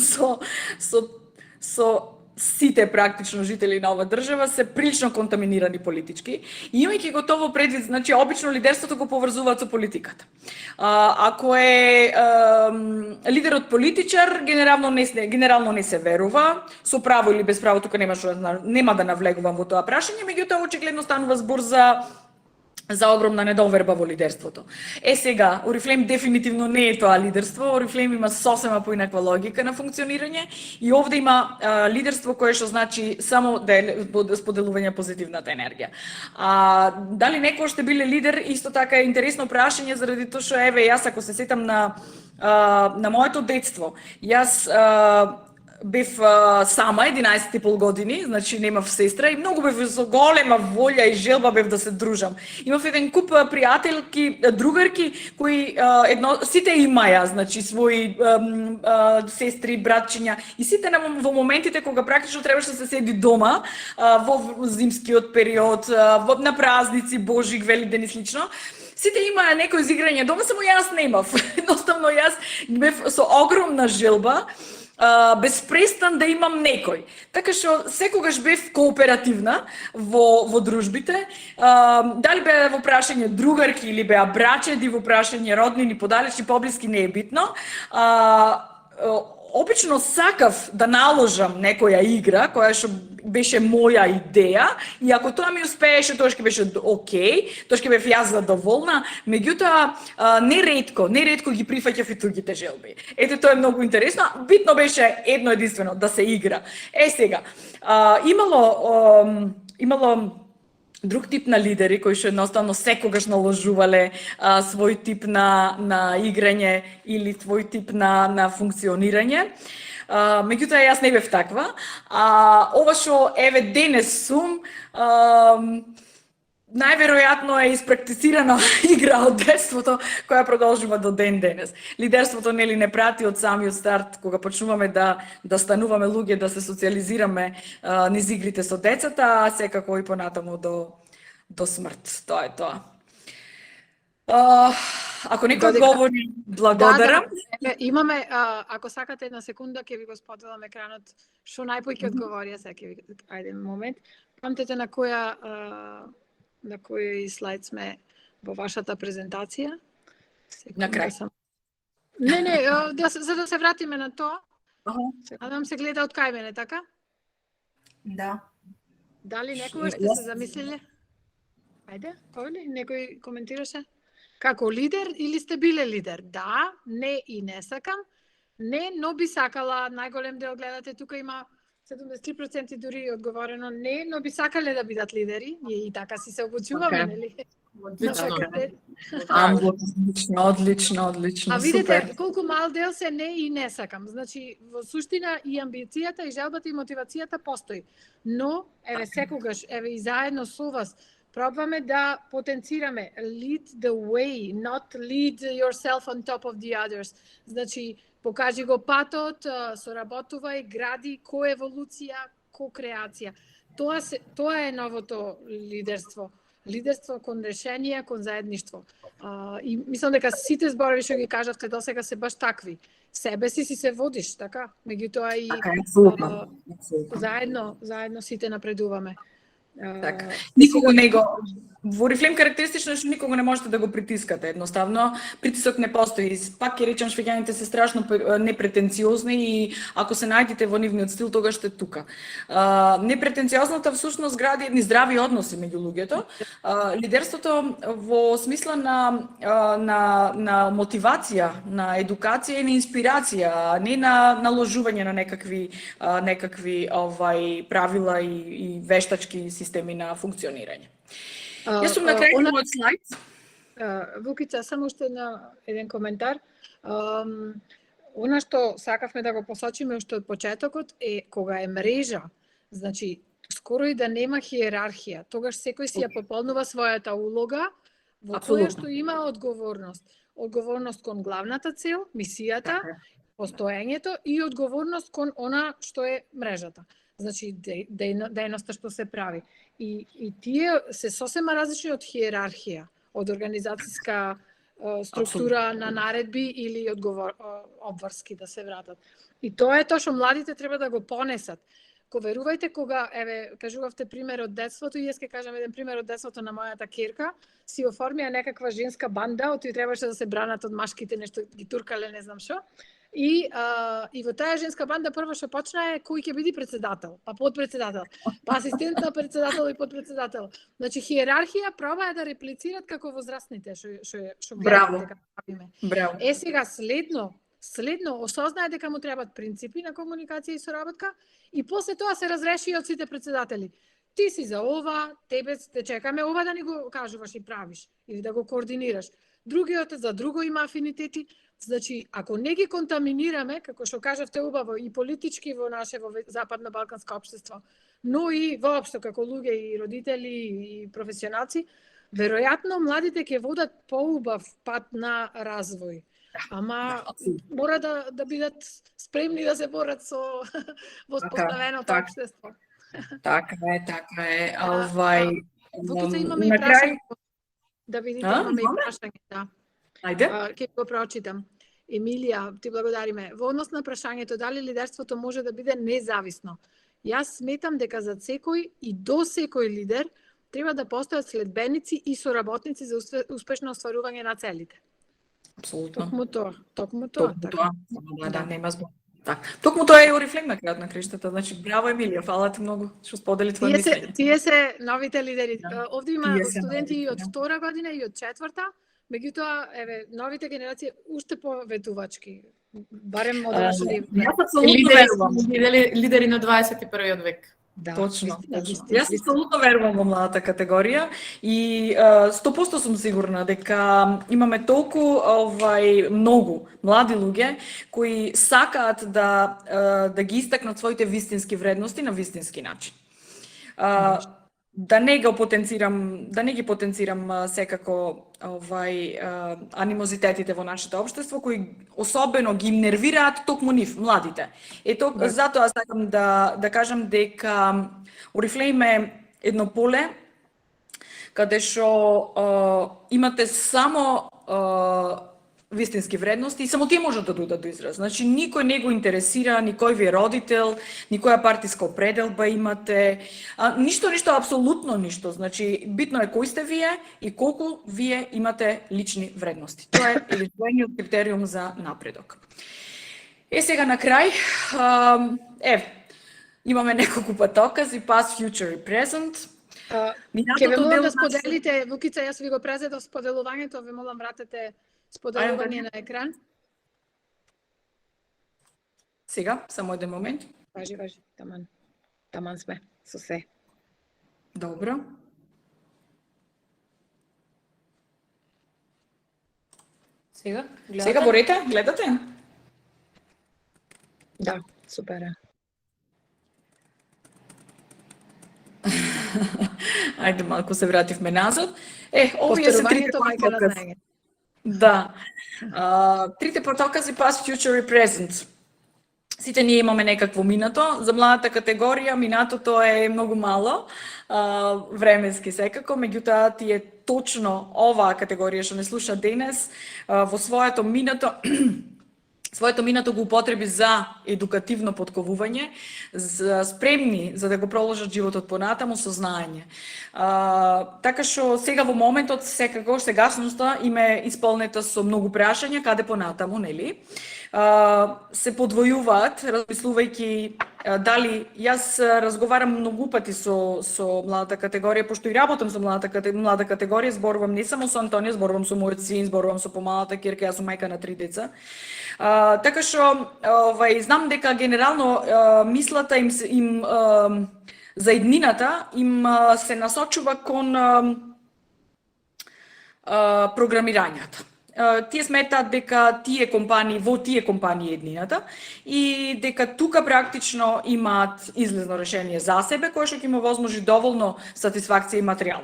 [SPEAKER 3] со сите практично жители на оваа држава се прилично контаминирани политички и имајќи го тоа предвид, значи обично лидерството го поврзуваат со политиката. Ако е лидерот политичар, генерално не се верува, со право или без право, тука нема да навлегувам во тоа прашање, меѓутоа очигледно станува збор за огромна недоверба во лидерството. Сега, Орифлейм дефинитивно не е тоа лидерство, Орифлейм има сосема поинаква логика на функционирање и овде има лидерство кое што значи само споделување позитивната енергија. Дали некој ще биле лидер, исто така е интересно прашање заради тоа што еве јас ако се сетам на моето детство, јас бев сама 11,5 години, значи немав сестра и многу бев со голема волја и желба бев да се дружам. Имав еден куп пријателки, другарки кои сите имаја, значи своји сестри, братчиња и сите во моментите кога практично требаше да се седи дома во зимскиот период, на празници, Божик, Великден и слично. Сите имаа некој изиграње дома, само јас немав. Едноставно јас бев со огромна желба безпрестан да имам некој. Така што секогаш бев кооперативна во дружбите. Дали беа во прашање другарки или беа брачеди, во прашање роднини, подалечни, поблиски, не е битно. Обично сакав да наложам некоја игра, која што беше моја идеја, и ако тоа ми успееше, тоа ќе беше окей, тоа ќе бев јас задоволна, меѓутоа неретко ги прифаќав и тугите желби. Ете, тоа е многу интересно. Битно беше едно единствено, да се игра. Сега, имало друг тип на лидери кои што едноставно секогаш наложувале свој тип на играње или свој тип на функционирање. Меѓутоа јас не бев таква. Ова што еве денес сум, најверојатно е испрактицирана игра од детството која продолжува до ден денес. Лидерството нели не прати од самиот старт кога почнуваме да стануваме луѓе, да се социализираме низ игрите со децата, а секако и понатаму до смрт. Тоа е тоа. Ако некој говори, благодарам.
[SPEAKER 2] Да, имаме, ако сакате една секунда, ќе ви го споделам екранот, што најпој ќе одговори, ајде момент. Памтете на кој слайд сме во вашата презентација?
[SPEAKER 3] На крај.
[SPEAKER 2] Не, за да се вратиме на тоа. Надам се гледа од кај мене, така?
[SPEAKER 1] Да.
[SPEAKER 2] Дали некој сте се замислиле? Ајде, некој коментираше? Како лидер или сте биле лидер? Да, не и не сакам. Не, но би сакала, најголем дел гледате, тука има 73% дури одговорено не, но би сакале да бидат лидери. Ние и така си се обучуваме, нели?
[SPEAKER 3] Одлично.
[SPEAKER 2] А видите, колку мал дел се не и не сакам. Значи, во суштина и амбицијата, и желбата, и мотивацијата постои. Но, еве секогаш, еве и заедно со вас, пробваме да потенцираме lead the way, not lead yourself on top of the others. Значи, покажи го патот, соработувај, гради, коеволуција, ко-креација. Тоа е новото лидерство. Лидерство кон решение, кон заедништво. И мислам дека сите зборови што ги кажавте досега се баш такви. Себе си се водиш, така? Меѓутоа и заедно сите напредуваме.
[SPEAKER 3] Така. Никого не го во Орифлейм карактеристично што никого не можете да го притискате. Едноставно притисок не постои. Пак ќе речам, швеѓаните се страшно непретенциозни и ако се најдете во нивниот стил, тогаш сте тука. Непретенциозната всушност гради едни здрави односи меѓу луѓето. Лидерството во смисла на мотивација, на едукација и на инспирација, а не на наложување на некакви правила и вештачки системи на функционирање. Јас сум на крај на мојот слайд.
[SPEAKER 2] Вукица, само уште еден коментар. Она што сакавме да го посочиме уште од почетокот е кога е мрежа, значи скоро и да нема хиерархија, тогаш секој си ја пополнува својата улога во која што има одговорност. Одговорност кон главната цел, мисијата, постоењето и одговорност кон она што е мрежата. Значи, дејноста што се прави. И тие се сосема различни од хиерархија, од организацијска структура на наредби или обврски да се вратат. И тоа е тоа што младите треба да го понесат. Верувајте, кога, кажувавте пример од детството, и јас ќе кажам еден пример од детството на мојата керка, си оформија некаква женска банда, отоа требаше да се бранат од машките, нешто ги туркале, не знам што. И во таа женска банда прво што почна е кој ќе биде председател, па подпредседател, па асистент на председател и подпредседател. Значи хиерархија проба да реплицират како возрастните што гледате дека правиме.
[SPEAKER 3] Браво.
[SPEAKER 2] Сега следно осознае дека му требаат принципи на комуникација и соработка и после тоа се разреши од сите председатели. Ти си за ова, тебе те чекаме ова да ни го кажуваш и правиш или да го координираш. Другиот за друго има афинитети. Значи, ако не ги контаминираме, како што кажавте убаво, и политички во наше западно-балканско општество, но и воопшто како луѓе и родители и професионалци, веројатно младите ќе водат поубав пат на развој. Ама мора да бидат спремни да се борат со воспоставеното општество.
[SPEAKER 3] Така е.
[SPEAKER 2] Вукица имаме и прашање. Да видите, имаме и прашање, да.
[SPEAKER 3] Ајде.
[SPEAKER 2] Ќе го прочитам. Емилија, ти благодариме. Во однос на прашањето дали лидерството може да биде независно, јас сметам дека за секој и до секој лидер треба да постојат следбеници и соработници за успешно остварување на целите.
[SPEAKER 3] Апсолутно.
[SPEAKER 2] Токму тоа.
[SPEAKER 3] Да, нема збор. Токму тоа е Орифлейм на крајот на криштата. Значи, браво Емилија, фала ти многу што сподели твоја мислење.
[SPEAKER 2] Тие се новите лидери. Овде има студенти и од
[SPEAKER 3] новите,
[SPEAKER 2] втора година и од четврта. Меѓутоа, новите генерации уште поветувачки. Барем од нашите
[SPEAKER 1] лидери на 21 век.
[SPEAKER 3] Да, точно. Јас апсолутно верувам во младата категорија и 100% сум сигурна дека имаме толку многу млади луѓе кои сакаат да ги истакнат своите вистински вредности на вистински начин. Да не ги потенцирам секако анимозитетите во нашето општество кои особено ги нервираат токму нив, младите. Затоа сакам да кажам дека Орифлейм е едно поле каде што имате само вистински вредности и само тие можат да дојдат до израз. Значи, никој не го интересира, никој ви е родител, никоја партиска определба имате, ништо, апсолутно ништо. Значи, битно е кој сте вие и колку вие имате лични вредности. Тоа е единствениот критериум за напредок. Сега на крај, имаме неколку патокази, past, future и present.
[SPEAKER 2] Ке ве молам да споделите, Вукица, јас ви го презедов споделувањето, ве молам вратете споделување на екран.
[SPEAKER 3] Сега, само еден момент.
[SPEAKER 2] Важи, таман сме, со се.
[SPEAKER 3] Добро. Сега борете, гледате?
[SPEAKER 2] Да, супер.
[SPEAKER 3] Ајде, малку се вративме назад. Овие се трите патокази. Да. Трите патокази past, future и present. Сите ние имаме некакво минато. За младата категорија минатото е многу мало, временски секако, меѓутоа тие точно оваа категорија што не слуша денес во своето минато го употреби за едукативно подковување, спремни за да го проложат животот понатаму со знаење. Така што сега во моментот секако сегашноста им е исполнета со многу прашања каде понатаму, нели? Се подвојуваат, размислувајќи дали јас разговарам многу пати со младата категорија, пошто и работам со млада категорија, зборувам не само со Антонија, зборувам со мојот син, зборувам со помалата керка, јас сум мајка на 3 деца. Така што знам дека генерално мислата им за иднината им се насочува кон програмирањата. тие сметаат дека во тие компании еднината и дека тука практично имаат излезно решение за себе кое што ќе им возможи доволно сатисфакција и материјал.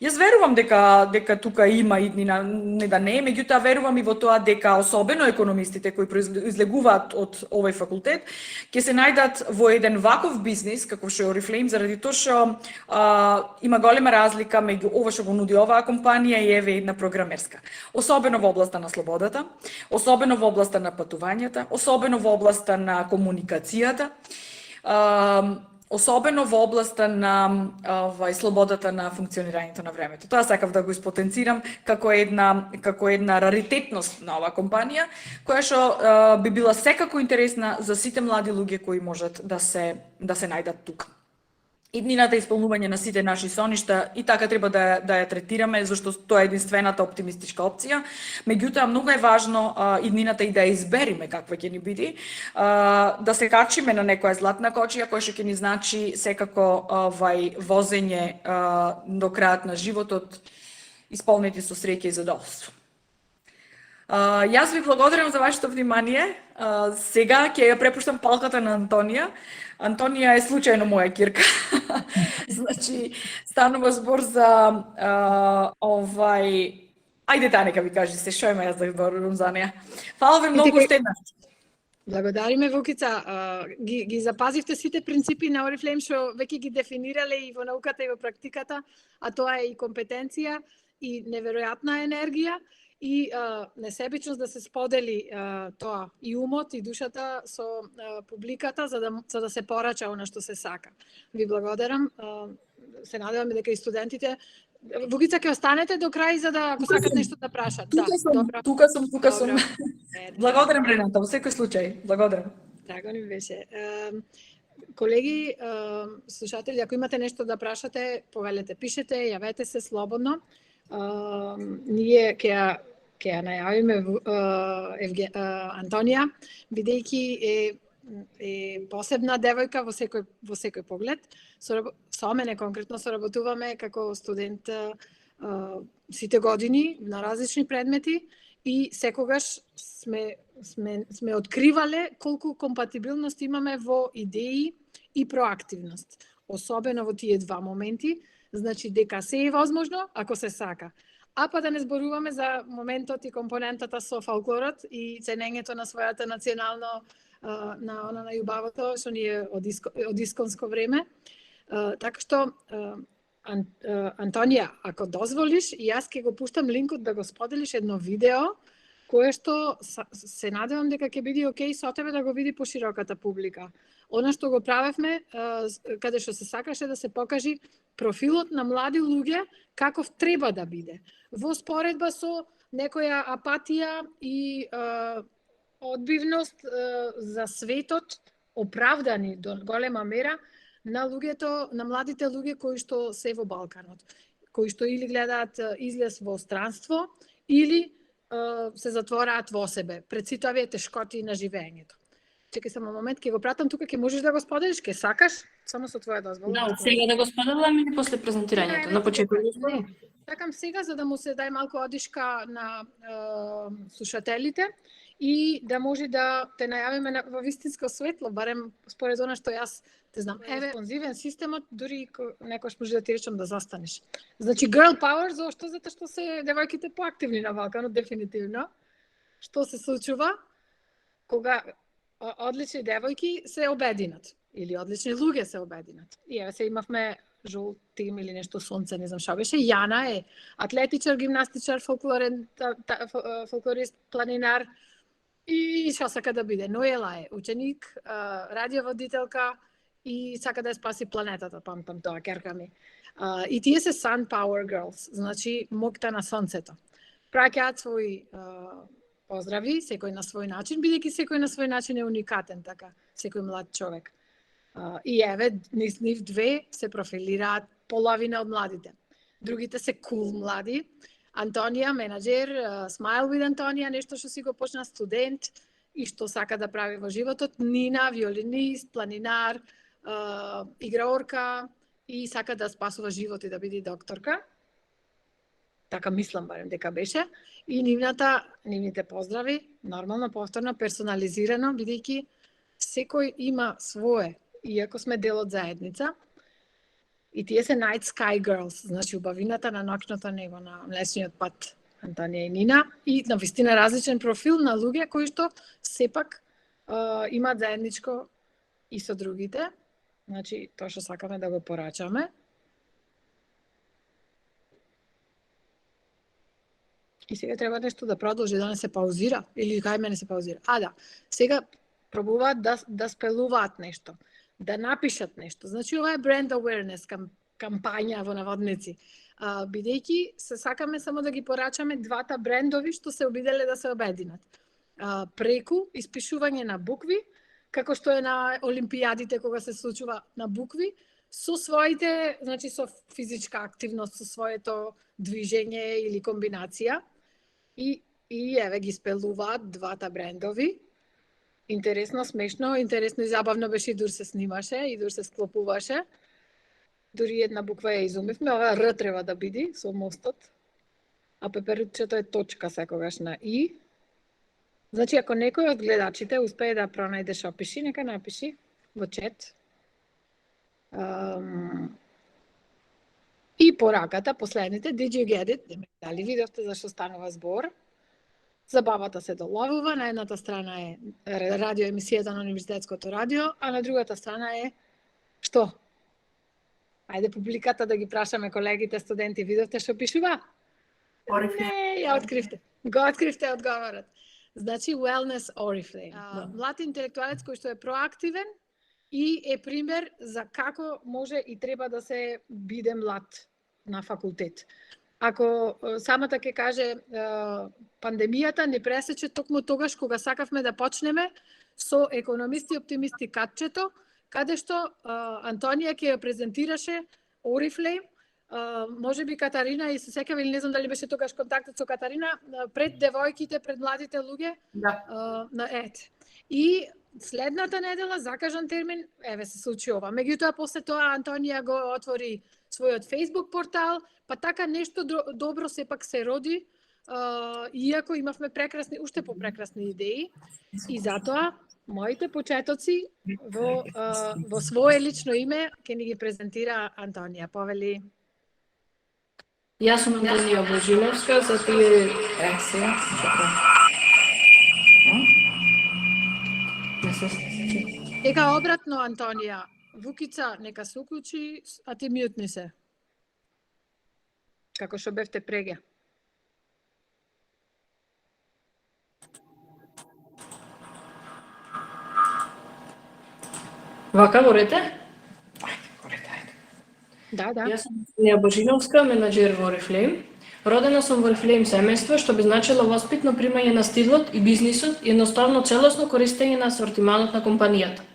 [SPEAKER 3] Јас верувам дека тука има иднина, не да не, меѓутоа верувам и во тоа дека особено економистите кои излегуваат од овој факултет ќе се најдат во еден ваков бизнис како што е Oriflame, заради тоа што има голема разлика меѓу ова што го нуди оваа компанија и еве една програмерска. Особено во областа на слободата, особено во областа на патувањата, особено во областа на комуникацијата, особено во областа на слободата на функционирањето на времето. Тоа сакав да го испотенцирам како една раритетност на оваа компанија, која што би била секако интересна за сите млади луѓе кои можат да се најдат тука. Иднината исполнување на сите наши соништа и така треба да ја третираме, зашто тоа е единствената оптимистичка опција. Меѓутоа, многу е важно иднината и да ја избериме каква ќе ни биде, да се качиме на некоја златна кочија, која што ќе ни значи секако возење до крајот на животот, исполнети со среќа и задоволство. Јас ви благодарам за вашето внимание. Сега ќе ја препуштам палката на Антонија. Антонија е случајно моја кирка. Значи, станува збор за Ајде, таа нека ви кажи се, што има јас да говорам за неја. Фала ви многу уште еднаш.
[SPEAKER 2] Благодариме, Вукица. Ги запазивте сите принципи на Oriflame што веќе ги дефинирале и во науката и во практиката, а тоа е и компетенција и неверојатна енергија и несебичност да се сподели тоа и умот и душата со публиката за да се порача она што се сака. Ви благодарам. Се надеваме дека и студентите Вукица, ќе останете до крај за да ако сакат нешто да прашат.
[SPEAKER 3] Тука сум. Благодарам, Рената, во секој случај. Благодарам.
[SPEAKER 2] Така ни беше. Колеги, слушатели, ако имате нешто да прашате, повелете, пишете, јавете се слободно. Ние ќе ја најавиме Антонија, бидејќи е посебна девојка во секој поглед. Со мене конкретно соработуваме како студент сите години на различни предмети и секогаш сме откривале колку компатибилност имаме во идеи и проактивност. Особено во тие два моменти, значи дека се е возможно ако се сака. А па да не зборуваме за моментот и компонентата со фолклорот и ценењето на својата национално на љубавото што ни е од исконско време. Така што Антонија, ако дозволиш, јас ќе го пуштам линкот да го споделиш едно видео кое што се надевам дека ќе биде окей со тебе да го види пошироката публика. Она што го правевме, каде што се сакаше да се покажи профилот на млади луѓе каков треба да биде. Во споредба со некоја апатија и одбивност за светот, оправдани до голема мера, на младите луѓе кои што се во Балканот, кои што или гледаат излез во странство, или се затвораат во себе, пред сите овие тешкоти на живењето. Чекај само момент, ќе го пратам тука, ќе можеш да го споделиш, ќе сакаш, само со твоја дозвола.
[SPEAKER 4] Да, сега да го споделам или после презентирањето, на почетокот?
[SPEAKER 2] Не, сакам сега за да му се дај малку одишка на слушателите и да може да те најавиме во вистинско светло, барем според она што јас те знам. Еве, респонзивен системот, дури некош може да ти речам да застанеш. Значи, girl power, зошто? Затоа што се девојките поактивни на Балканот, дефинитивно. Што се случува? Кога одлични девојки се обединат, или одлични луѓе се обединат. И еве се имавме жолт тим или нешто сонце, не знам што беше. Јана е атлетичар, гимнастичар, фолклорист, планинар, и што сака да биде. Ноела е ученик, радиоводителка и сака да ја спаси планетата, памтам тоа, керка ми. И тие се Sun Power Girls, значи моќта на сонцето. Праќаат своји поздрави, секој на свој начин, бидејќи секој на свој начин е уникатен, така, секој млад човек. И еве, нив две се профилираат половина од младите. Другите се cool млади. Антонија, менаџер, Smile with Антонија, нешто што си го почна студент и што сака да прави во животот. Нина, виолинист, планинар, играорка и сака да спасува живот и да биде докторка. така мислам барем дека беше, и нивните поздрави, нормално, повторно, персонализирано, бидејќи секој има свое, иако сме дел од заедница, и тие се Night Sky Girls, значи убавината на ноќното небо на Млечниот пат, Антонија и Нина, и на вистина различен профил на луѓе кои што сепак имаат заедничко и со другите. Значи, тоа што сакаме да го порачаме. И сега треба нешто да продолжи, да не се паузира, или кај мене се паузира. Да, сега пробуваат да спелуваат нешто, да напишат нешто. Значи, ова е бренд awareness кампања во наводници. Бидејќи се сакаме само да ги порачаме двата брендови што се обиделе да се обединат. Преку испишување на букви, како што е на олимпијадите кога се случува на букви, со своите, значи со физичка активност, со своето движење или комбинација. И еве ги спелуваат двата брендови. Интересно, смешно, интересно и забавно беше, и дур се снимаше, и дур се склопуваше. Дури една буква ја изумивме, ова Р треба да биде со мостот, а пеперутчето е точка секогаш на И. Значи, ако некој од гледачите успее да пронајде што пиши, нека напиши во чет. И пораката, последните, did you get it? Дали видовте за што станува збор? Забавата се доловува, на едната страна е радио емисијата на Универзитетското радио, а на другата страна е што? Ајде публиката да ги прашаме колегите, студенти, видовте што пишува? Не, ја откривте. Го откривте одговорот. Значи, wellness oriflame. Млад интелектуалец кој што е проактивен и е пример за како може и треба да се биде млад на факултет. Ако самата ќе каже, пандемијата не пресече токму тогаш кога сакавме да почнеме со економисти и оптимисти катчето, каде што Антонија ќе ја презентираше Oriflame. Може би Катарина, и се сеќава, или не знам дали беше тогаш контактот со Катарина, пред девојките, пред младите луѓе.
[SPEAKER 1] Да.
[SPEAKER 2] На ет. И следната недела, закажан термин, еве се случи ова. Меѓутоа, после тоа Антонија го отвори својот Facebook портал, па така нешто добро сепак се роди, иако имавме прекрасни, уште попрекрасни идеи. И затоа, моите почетоци во свое лично име ќе ни ги презентира Антонија. Повели.
[SPEAKER 4] Јас сум Антонија Божилевска, за тие...
[SPEAKER 3] Сега,
[SPEAKER 2] Ека обратно, Антонија. Вукица, нека се уклучи, а ти мјутни се. Како што бевте преге.
[SPEAKER 4] Вака, горете?
[SPEAKER 2] Да.
[SPEAKER 4] Јас сум Антонија Божилевска, менаџер во Oriflame. Родена сум во Oriflame семејство, што би значило воспитно примање на стилот и бизнисот и едноставно целосно користење на асортиманот на компанијата.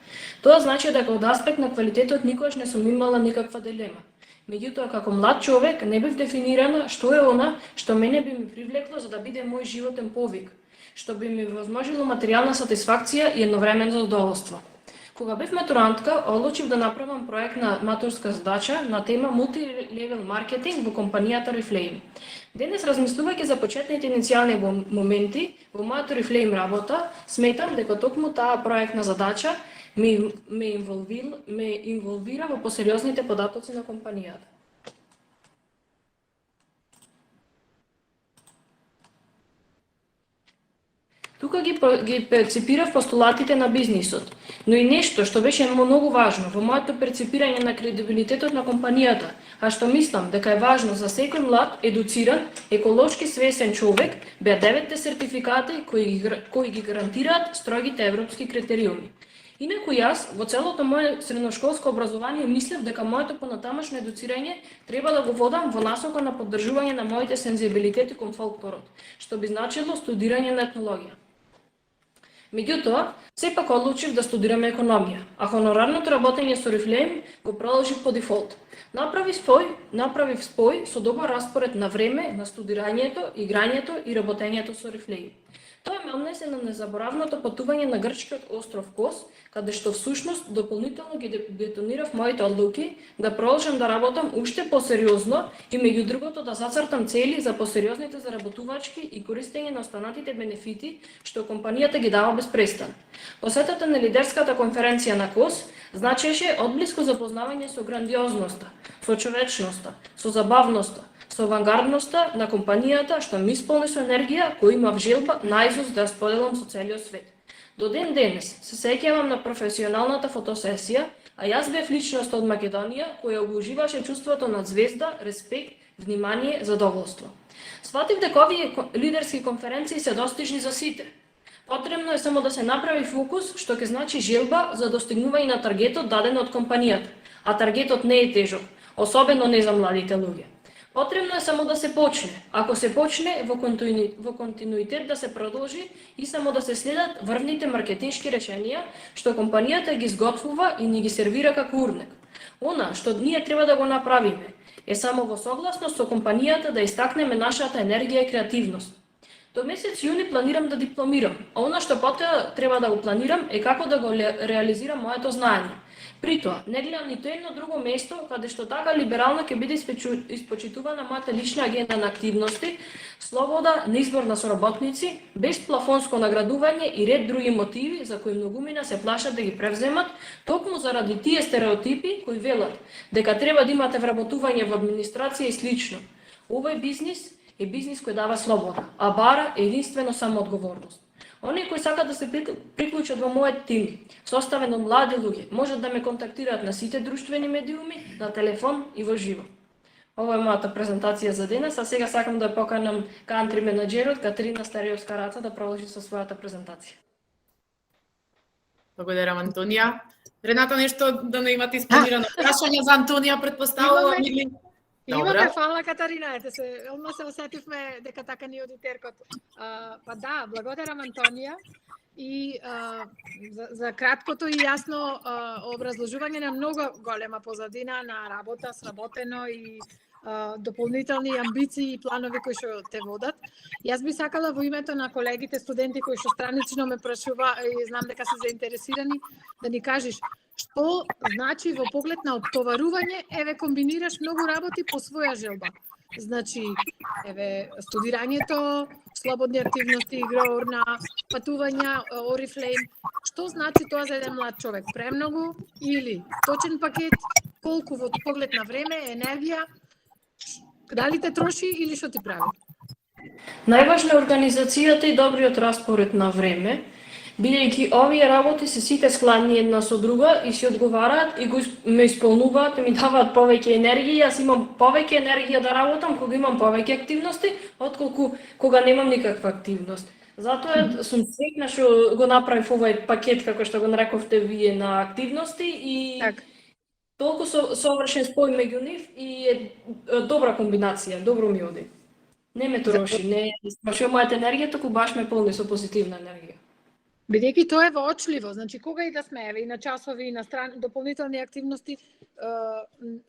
[SPEAKER 4] Тоа значи дека од аспект на квалитетот никогаш не сум имала никаква дилема. Меѓутоа, како млад човек, не бив дефинирана што е она што мене би ми привлекло за да биде мој животен повик, што би ми возможило материјална сатисфакција и едновременно задоволство. Кога бев матурантка, одлучив да направам проект на матурска задача на тема multi-level маркетинг во компанијата Oriflame. Денес, размислувајќи за почетните иницијални моменти во мојата Oriflame работа, сметам дека токму таа проектна задача ме инволвира во посериозните податоци на компанијата. Тука ги перципирав постулатите на бизнисот, но и нешто што беше многу важно во моето перципирање на кредибилитетот на компанијата, а што мислам дека е важно за секој млад, едуциран, еколошки свесен човек, беа 9 сертификати кои ги гарантираат строгите европски критериуми. Инаку јас, во целото моје средношколско образование, мислев дека моето понатамошно едуцирање треба да го водам во насока на поддржување на моите сензибилитети кон фолклорот, што би значило студирање на етнологија. Меѓутоа, сепак одлучив да студирам економија, а хонорарното работење со Oriflame го продолжив по дефолт. Направив спој со добар распоред на време на студирањето, играњето и работењето со Oriflame. Тоа ме однесе на незаборавното патување на грчкиот остров Кос, каде што всушност дополнително ги детонирав моите одлуки да продолжам да работам уште посериозно и меѓу другото да зацртам цели за посериозните заработувачки и користење на останатите бенефити што компанијата ги дава без престан. Посетата на лидерската конференција на Кос значеше одблиско запознавање со грандиозноста, со човечноста, со забавноста, со авангардноста на компанијата што ми исполни со енергија која имав желба наизуст да споделам со целиот свет. До ден денес се сеќавам на професионалната фотосесија, а јас бев личност од Македонија која го уживаше чувството на звезда, респект, внимание, задоволство. Сватив дека овие лидерски конференции се достижни за сите. Потребно е само да се направи фокус, што ќе значи желба за достигнување на таргетот даден од компанијата, а таргетот не е тежок, особено не за младите луѓе. Потребно е само да се почне. Ако се почне, во континуитет да се продолжи и само да се следат врвните маркетиншки решенија што компанијата ги изготвува и ни ги сервира како урнек. Она што ние треба да го направиме е само во согласност со компанијата да истакнеме нашата енергија и креативност. До месец јуни планирам да дипломирам, а она што потоа треба да го планирам е како да го реализирам моето знаење. При тоа, не гледам ниту едно друго место каде што така либерално ќе биде испочитувана мојата лична агенда на активности, слобода на избор на соработници, без плафонско наградување и ред други мотиви за кои многумина се плашат да ги превземат, токму заради тие стереотипи кои велат дека треба да имате вработување во администрација и слично. Овој бизнис е бизнис кој дава слобода, а бара единствено самоодговорност. Оние кои сакат да се приклучат во мојот тим, составен од млади луѓе, можат да ме контактираат на сите друштвени медиуми, на телефон и во живо. Ова е мојата презентација за денес, а сега сакам да поканам кантри менаџерот Катерина Стариевска-Раца да продолжи со својата презентација.
[SPEAKER 1] Благодарам, Антонија. Рената, нешто да не имате испланирано прашање за Антонија, претпоставувам или...
[SPEAKER 2] Имаме, фала Катарина, одма се осетивме дека така ни оди теркот. Па да, благодарам Антонија и за краткото и јасно образложување на многу голема позадина на работа, сработено и дополнителни амбиции и планови кои што те водат. Јас би сакала во името на колегите студенти кои што странично ме прашува и знам дека се заинтересирани да ни кажеш што значи во поглед на оттоварување, еве комбинираш многу работи по своја желба. Значи, еве студирањето, слободни активности, игроурна, патувања, Oriflame. Што значи тоа за еден млад човек? Премногу или точен пакет? Колку во поглед на време, енергија? Дали те троши или што ти прави?
[SPEAKER 4] Најважна е организацијата и добриот распоред на време, бидејќи овие работи се сите складни една со друга и си одговараат и го ме исполнуваат и ми даваат повеќе енергија. Јас имам повеќе енергија да работам кога имам повеќе активности, отколку кога немам никаква активност. Затоа сум среќна што го направив овој пакет, како што го нарековте вие, на активности и толку совршен спој меѓу нив и е добра комбинација, добро ми оди. Не ме троши, не троши мојата енергија, туку баш ме полни со позитивна енергија.
[SPEAKER 2] Бидејќи тоа е воочливо, значи кога и да сме, и на часови, и на дополнителни активности,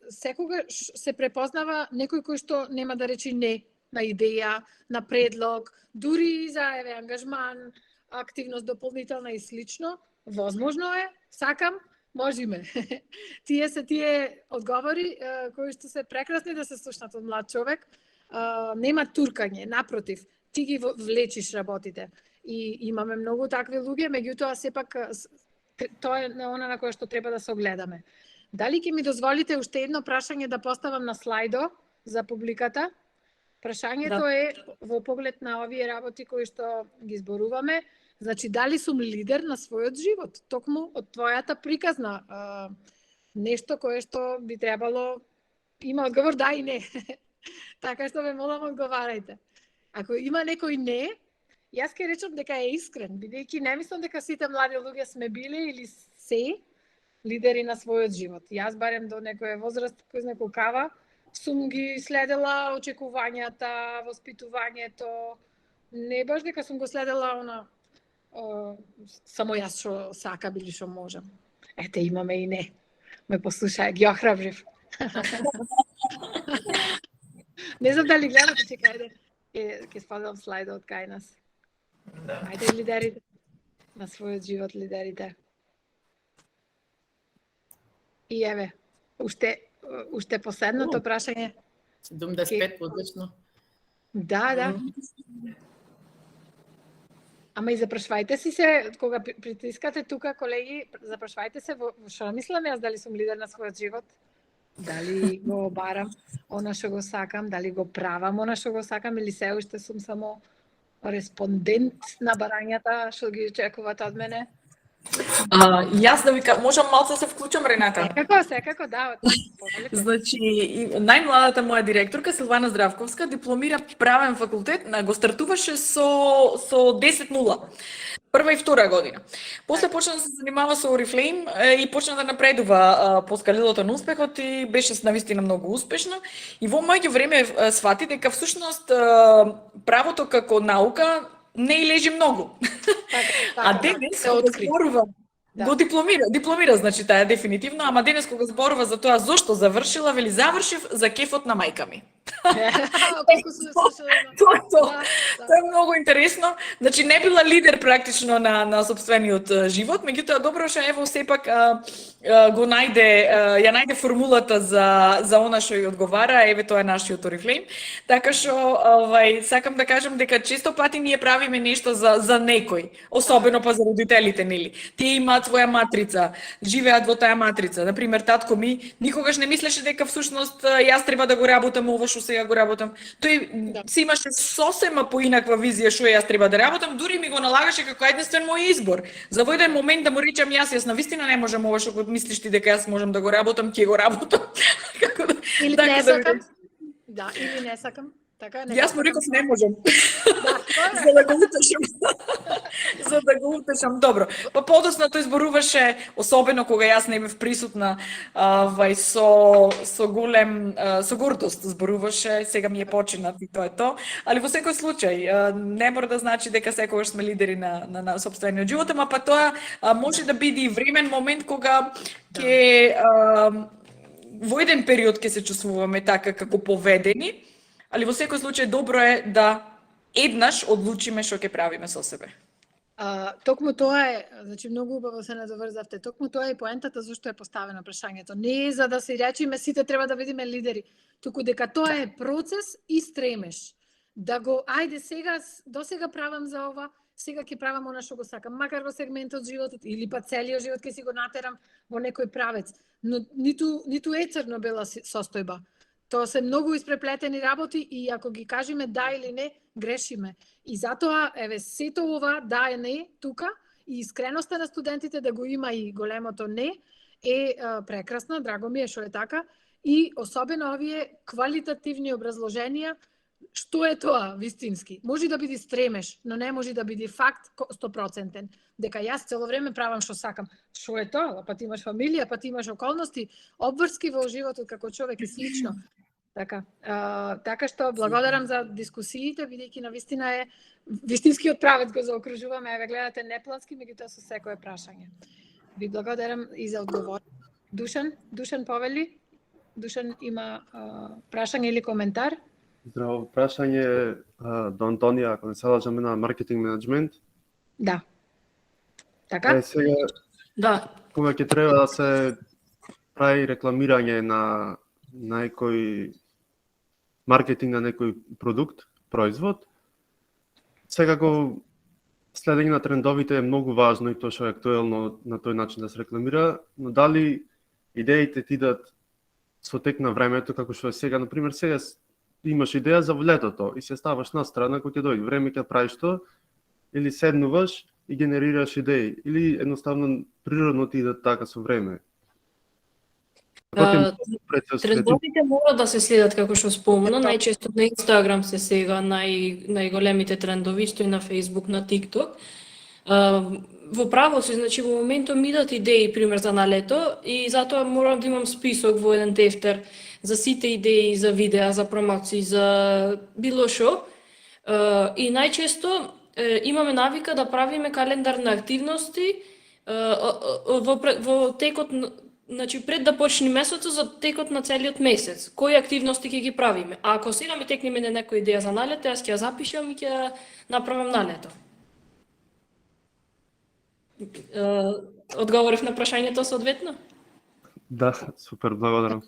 [SPEAKER 2] секогаш се препознава некој кој што нема да речи не на идеја, на предлог, дури за ангажман, активност дополнителна и слично. Возможно е, сакам, можеме. Тие се тие одговори кои што се прекрасни да се слушнат од млад човек. Нема туркање, напротив, ти ги влечиш работите. И имаме многу такви луѓе, меѓутоа сепак тоа е она на кое што треба да се огледаме. Дали ќе ми дозволите уште едно прашање да поставам на слайдо за публиката? Прашањето е во поглед на овие работи кои што ги зборуваме, значи дали сум лидер на својот живот, токму од твојата приказна, нешто кое што би требало, има одговор да и не. Така што ве молам, одговарајте. Ако има некој не, јас ќе речам дека е искрен, бидејќи не мислам дека сите млади луѓе сме биле или се лидери на својот живот. Јас барем до некоја возраст кој знае колкава сум ги следела очекувањата, воспитувањето. Не баш дека сум го следела само јас што сакам или што можам. Ете, имаме и не. Ме послушај, ги охрабрив. Не знам дали гледате, чекајте. Ќе споделам слайдот од кај нас.
[SPEAKER 3] Да.
[SPEAKER 2] Ајде лидерите. На својот живот лидерите. И еве, уште последното прашање.
[SPEAKER 1] 75 одлично.
[SPEAKER 2] Да. Ама и запрашвајте си се, кога притискате тука, колеги, запрашвајте се во што мислам јас, дали сум лидер на својот живот, дали го барам она што го сакам, дали го правам она што го сакам, или се уште сум само респондент на барањата што ги очекуваат од мене.
[SPEAKER 3] Јас да ви можам малку да се вклучам, Рената?
[SPEAKER 2] Секако, да.
[SPEAKER 3] Значи, најмладата моја директорка, Силвана Здравковска, дипломира правен факултет, го стартуваше со 10-0. Прва и втора година. После почна да се занимава со Oriflame и почна да напредува по скалилото на успехот и беше навистина многу успешна. И во моето време свати дека всушност правото како наука не и лежи многу. А денес
[SPEAKER 2] се откри.
[SPEAKER 3] Го дипломира, значи таа дефинитивно, ама денес кога зборува за тоа зошто завршила, вели завршив за кефот на мајка ми. Тоа е многу интересно. Значи не била лидер практично на сопствениот живот, меѓутоа добро што ево сепак го ја најде формулата за она што ја одговара, еве тоа е нашиот Oriflame. Така што сакам да кажам дека често пати ние правиме нешто за некој, особено па за родителите, нели? Тие имаат своја матрица, живеат во таа матрица. Например, татко ми никогаш не мислеше дека всушност јас треба да го работам ова што сега го работам. Тој си имаше сосема поинаква визија што јас треба да работам, дури ми го налагаше како единствен мој избор. За во еден момент да му речам јас навистина не можам ова што го мислиш ти дека јас можам да го работам, ќе го работам.
[SPEAKER 2] Или не сакам. Да, или не сакам. Така не.
[SPEAKER 3] Јас му реков не можам. За да го утешам. Добро. Па подоцна тој зборуваше, особено кога јас не бев присутна, со гордост зборуваше, сега ми е починат и тоа е тоа, али во секој случај не мора да значи дека секогаш сме лидери на сопствениот живот, ама па тоа може да биде и времен момент кога ќе во еден период ќе се чувствуваме така како поведени. Али во секој случај добро е да еднаш одлучиме што ќе правиме со себе.
[SPEAKER 2] Токму тоа е, значи многу убаво се надоврзавте. Токму тоа е поентата зашто е поставено прашањето. Не е за да се речеме сите треба да бидеме лидери, туку дека тоа е процес и стремеш. Да го ајде сега досега правам за ова, сега ќе правам она што го сакам, макар во сегмент од животот или па целиот живот ќе си го натерам во некој правец. Но ниту е црно-бела состојба. Тоа се многу испреплетени работи и ако ги кажеме да или не, грешиме. И затоа, еве, сето ова да и не тука и искреноста на студентите да го има и големото не е прекрасна, драго ми е што е така. И особено овие квалитативни образложенија, што е тоа вистински? Може да биде стремеш, но не може да биде факт 100%. Дека јас цело време правам што сакам. Што е тоа? Па ти имаш фамилија, па ти имаш околности, обврски во животот како човек и слично. Така што благодарам за дискусиите, бидејќи навистина е вистинскиот правец го заокружуваме, еве гледате неплански, меѓутоа со секое прашање. Ви благодарам и за одговор. Душан повели? Душан има прашање или коментар?
[SPEAKER 5] Здраво, прашање до Антонија, ако не се лажам, на маркетинг менеджмент.
[SPEAKER 2] Да. Така?
[SPEAKER 5] Сега,
[SPEAKER 4] Да.
[SPEAKER 5] кога ќе треба да се прави рекламирање на некој маркетинг на некој продукт, производ, секако следење на трендовите е многу важно и тоа што е актуелно на тој начин да се рекламира, но дали идеите ти идат со тек на времето, како што е сега, например, сега имаш идеја за летото и се ставаш на страна кога ќе дојде време ќе правиш тоа, или седнуваш и генерираш идеи, или едноставно природно ти идат така со време.
[SPEAKER 4] Трендовите мора да се следат, како што спомена, најчесто на Инстаграм се сега најголемите трендови, исто и на Фејсбук, на ТикТок. Во право си, значи во моментот ми идат идеи, пример за на лето, и затоа морам да имам список во еден тефтер за сите идеи, за видеа, за промоции, за било шо. И најчесто имаме навика да правиме календар на активности во текот, значи пред да почне месецот, за текот на целиот месец, кои активности ќе ги правиме. А ако сега ми текнеме на некоја идеја за налето, јас ќе ја запишам и ќе ја направам на лето. Одговорив на прашањето соодветно?
[SPEAKER 5] Да, супер, благодарам.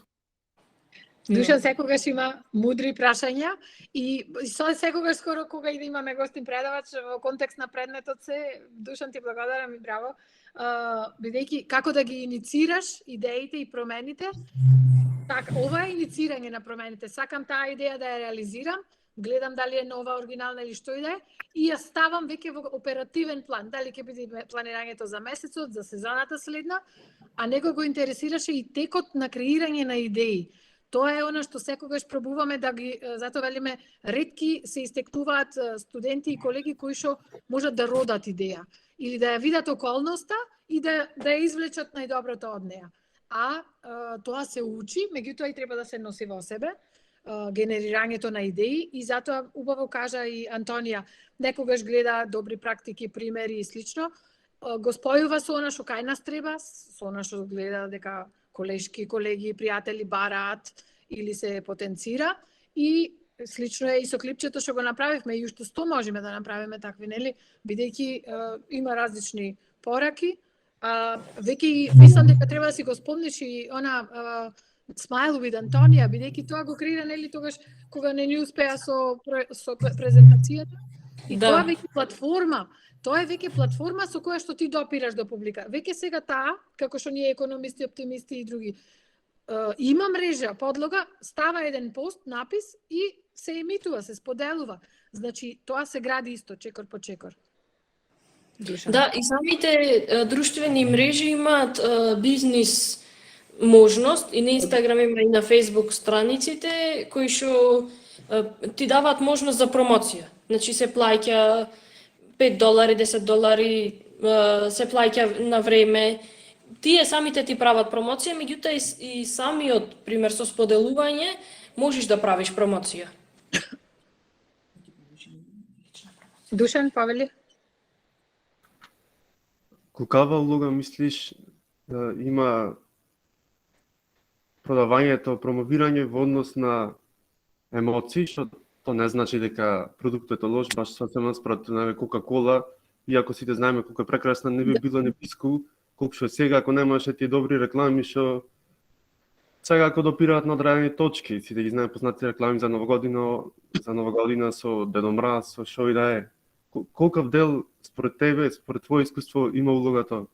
[SPEAKER 2] Душан секогаш има мудри прашања и секогаш скоро кога и да имаме гостин предавач во контекст на предметот се, Душан ти благодарам и браво, бидејќи како да ги иницираш идеите и промените, така, ова е иницирање на промените, сакам таа идеја да ја реализирам, гледам дали е нова, оригинална или што и да е, и ја ставам веќе во оперативен план, дали ќе биде планирањето за месецот, за сезоната следна, а него го интересираше и текот на креирање на идеи. Тоа е она што секогаш пробуваме да ги, затоа велиме, ретки се истекнуваат студенти и колеги кои што можат да родат идеја или да ја видат околноста и да ја извлечат најдоброто од неа. Тоа се учи, меѓутоа и треба да се носи во себе, генерирањето на идеи и затоа убаво кажа и Антонија, некогаш гледа добри практики, примери и слично, го спојува со она што кај нас треба, со она што гледа дека колешки, колеги, пријатели бараат или се потенцира и слично е и со клипчето што го направивме и уште 100 можеме да направиме такви, нели, бидејќи има различни пораки, веќе мислам дека треба да си го спомниш и она Smile with Антонија, бидејќи тоа го креира, нели, тогаш кога не ни успеа со презентацијата. И
[SPEAKER 4] Да.
[SPEAKER 2] тоа веќе платформа, тоа е веќе платформа со која што ти допираш до публика. Веќе сега таа, како што ние економисти, оптимисти и други, има мрежа, подлога, става еден пост, напис и се емитува, се споделува. Значи, тоа се гради исто, чекор по чекор. Душан.
[SPEAKER 4] Да, и самите друштвени мрежи имаат бизнис можност и на Инстаграм има и на Фейсбук страниците кои што ти даваат можност за промоција. Значи се плаќа $5, $10, се плаќа на време. Тие самите ти прават промоција, меѓутоа и самиот пример со споделување можеш да правиш промоција.
[SPEAKER 2] Душан, повели?
[SPEAKER 5] Колкава улога мислиш да има продавањето, промовирање во однос на емоции, што тоа не значи дека продуктот е лош, баш сосема наспрот на Кока-кола, иако сите знаеме колку е прекрасна, не би било небиску, колку што сега ако немаше тие добри реклами што сега ако допираат на одредени точки, сите ги знаеме познати реклами за Нова година со Дедо Мраз, со шо и да е. Колкав дел според тебе, според твое искуство има улога тоа?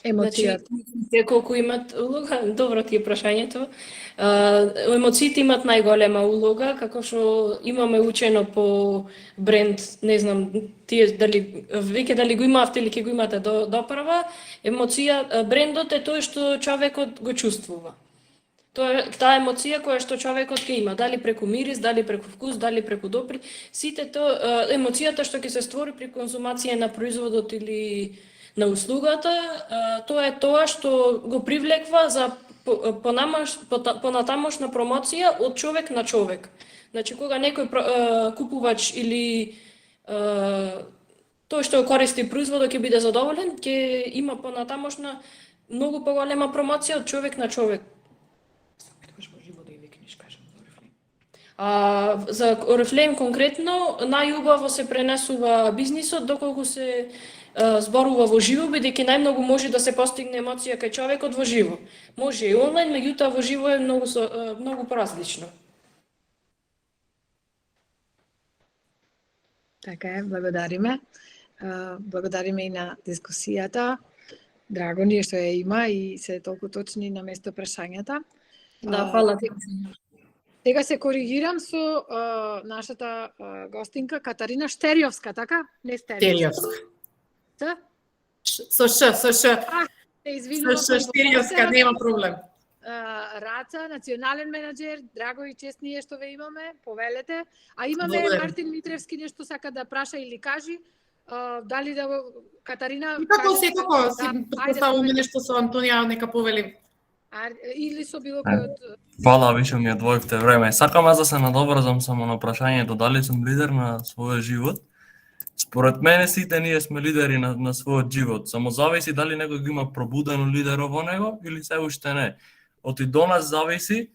[SPEAKER 2] Емоцијата.
[SPEAKER 4] Значи, колку имат улога, добро ти е прашањето. Емоциите имат најголема улога, како што имаме учено по бренд, не знам, тие дали веќе дали го имавте или ќе го имате допрва, емоција, брендот е тоа што човекот го чувствува. Тоа е таа емоција која што човекот ќе има, дали преку мирис, дали преку вкус, дали преку допир, сите тоа емоцијата што ќе се створи при конзумација на производот или на услугата, тоа е тоа што го привлеква за понатамошна промоција од човек на човек. Значи, кога некој купувач или тој што користи производот ќе биде задоволен, ќе има понатамошна многу поголема промоција од човек на човек. За Oriflame конкретно, најубаво се пренесува бизнисот доколку се зборува во живо, бидејќи најмногу може да се постигне емоција кај човекот во живо. Може и онлайн, меѓутоа во живо е многу поразлично.
[SPEAKER 2] Така е, благодариме. Благодариме и на дискусијата. Драго ни е што ја има и се толку точни на место прашањата.
[SPEAKER 4] Да, фала ти.
[SPEAKER 2] Сега се коригирам со нашата гостинка Катарина Штериовска, така? Не Стериовска.
[SPEAKER 1] Со Ш.
[SPEAKER 2] Се извинувам.
[SPEAKER 1] Со Штериовска, нема проблем.
[SPEAKER 2] Раца, национален менаџер, драго и чест ние што ве имаме, повелете. А имаме
[SPEAKER 1] Благодарим.
[SPEAKER 2] Мартин Митревски нешто сака да праша или кажи. Дали да Катарина...
[SPEAKER 1] И како
[SPEAKER 2] кажи-
[SPEAKER 1] секако, си
[SPEAKER 2] Ајде,
[SPEAKER 1] поставуваме
[SPEAKER 2] повели.
[SPEAKER 1] нешто со Антонија, нека повели.
[SPEAKER 2] Или со било кој од...
[SPEAKER 6] Фала, више ми одвоивте време. Сакам да се надоврзам само на прашањето дали сум лидер на својот живот. Според мене сите ние сме лидери на својот живот. Само зависи дали некој го има пробудено лидеро во него или се уште не. Оти до нас зависи